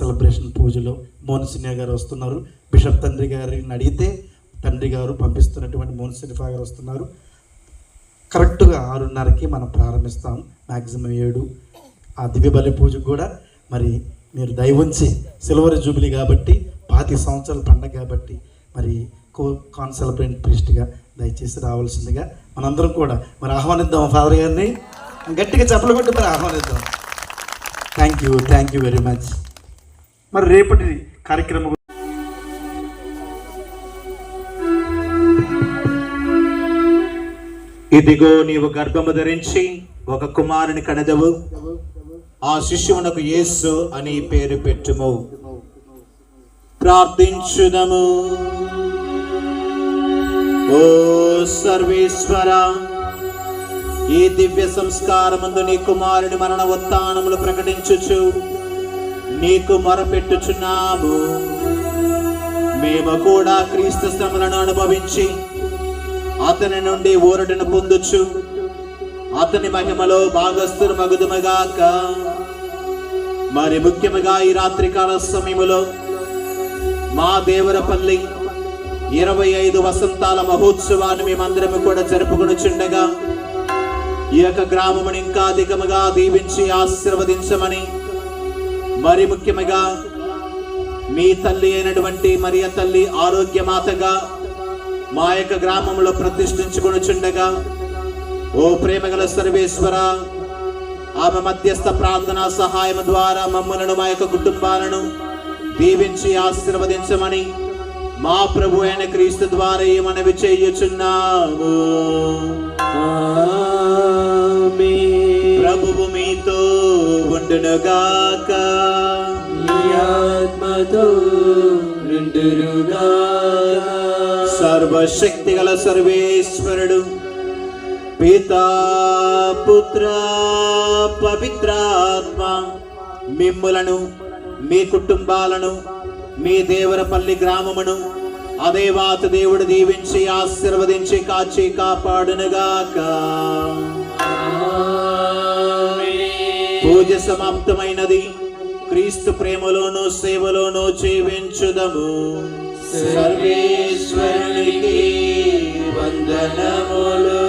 పూజలో మోన్సినియా గారు వస్తున్నారు. బిషప్ తండ్రి గారిని అడిగితే తండ్రి గారు పంపిస్తున్నటువంటి మోన్సినిఫా గారు వస్తున్నారు. కరెక్ట్గా 6:30కి మనం ప్రారంభిస్తాం, మ్యాక్సిమం 7. ఆ దివ్యబలి పూజకు కూడా మరి మీరు దయవుంచి సిల్వర్ జూబిలీ కాబట్టి 25 సంవత్సరాల పండగ కాబట్టి మరి కాన్సెలబ్రెంట్ ప్రీస్ట్గా దయచేసి రావాల్సిందిగా మనందరం కూడా మరి ఆహ్వానిద్దాం. ఫాదర్ గారిని గట్టిగా చప్పలు కొట్టి మరి ఆహ్వానిద్దాం. Thank you very much. మరి రేపటి కార్యక్రమం ఇదిగో నీవు గర్భము ధరించి ఒక కుమారుని కనెదవు, ఆ శిశువునకు యేసు అని పేరు పెట్టుము. ప్రార్థించుదము. ఓ సర్వేశ్వర, ఈ దివ్య సంస్కారమందు నీ కుమారుని మరణ ఉత్థానములు ప్రకటించుచు నీకు మొరపెట్టుచున్నాము. మేము కూడా క్రీస్తు శ్రమలను అనుభవించి అతని నుండి ఊరటను పొందుచు అతని మహిమలో భాగస్థులు మగుదుమగాక. మరి ముఖ్యముగా ఈ రాత్రికాల సమయములో మా దేవరపల్లి 25 వసంతాల మహోత్సవాన్ని మేమందరము కూడా జరుపుకొనుచుండగా ఈ యొక్క గ్రామమును ఇంకా అధికముగా దీవించి ఆశీర్వదించమని, మరి ముఖ్యముగా మీ తల్లి అయినటువంటి మరియ తల్లి ఆరోగ్యమాతగా మా యొక్క గ్రామంలో ప్రతిష్ఠించుకొనుచుండగా ఓ ప్రేమగల సర్వేశ్వర, ఆమె మధ్యస్థ ప్రార్థనా సహాయం ద్వారా మమ్మలను, మా యొక్క కుటుంబాలను దీవించి ఆశీర్వదించమని మా ప్రభు అయిన క్రీస్తు ద్వారా ఈ మనవి చేయుచున్నాము. ప్రభువు మీతో ఉండునుగాక, మీ ఆత్మతో ఉండునుగాక. సర్వశక్తి గల సర్వేశ్వరుడు పితా పుత్ర పవిత్రాత్మ మిమ్ములను, మీ కుటుంబాలను, మీ దేవరపల్లి గ్రామమును అదేవాతి దేవుడు దీవించి ఆశీర్వదించి కాచి కాపాడునుగాక. పూజ సమాప్తమైనది. క్రీస్తు ప్రేమలోను సేవలోను జీవించుదము. సర్వేశ్వరునికి వందనములు.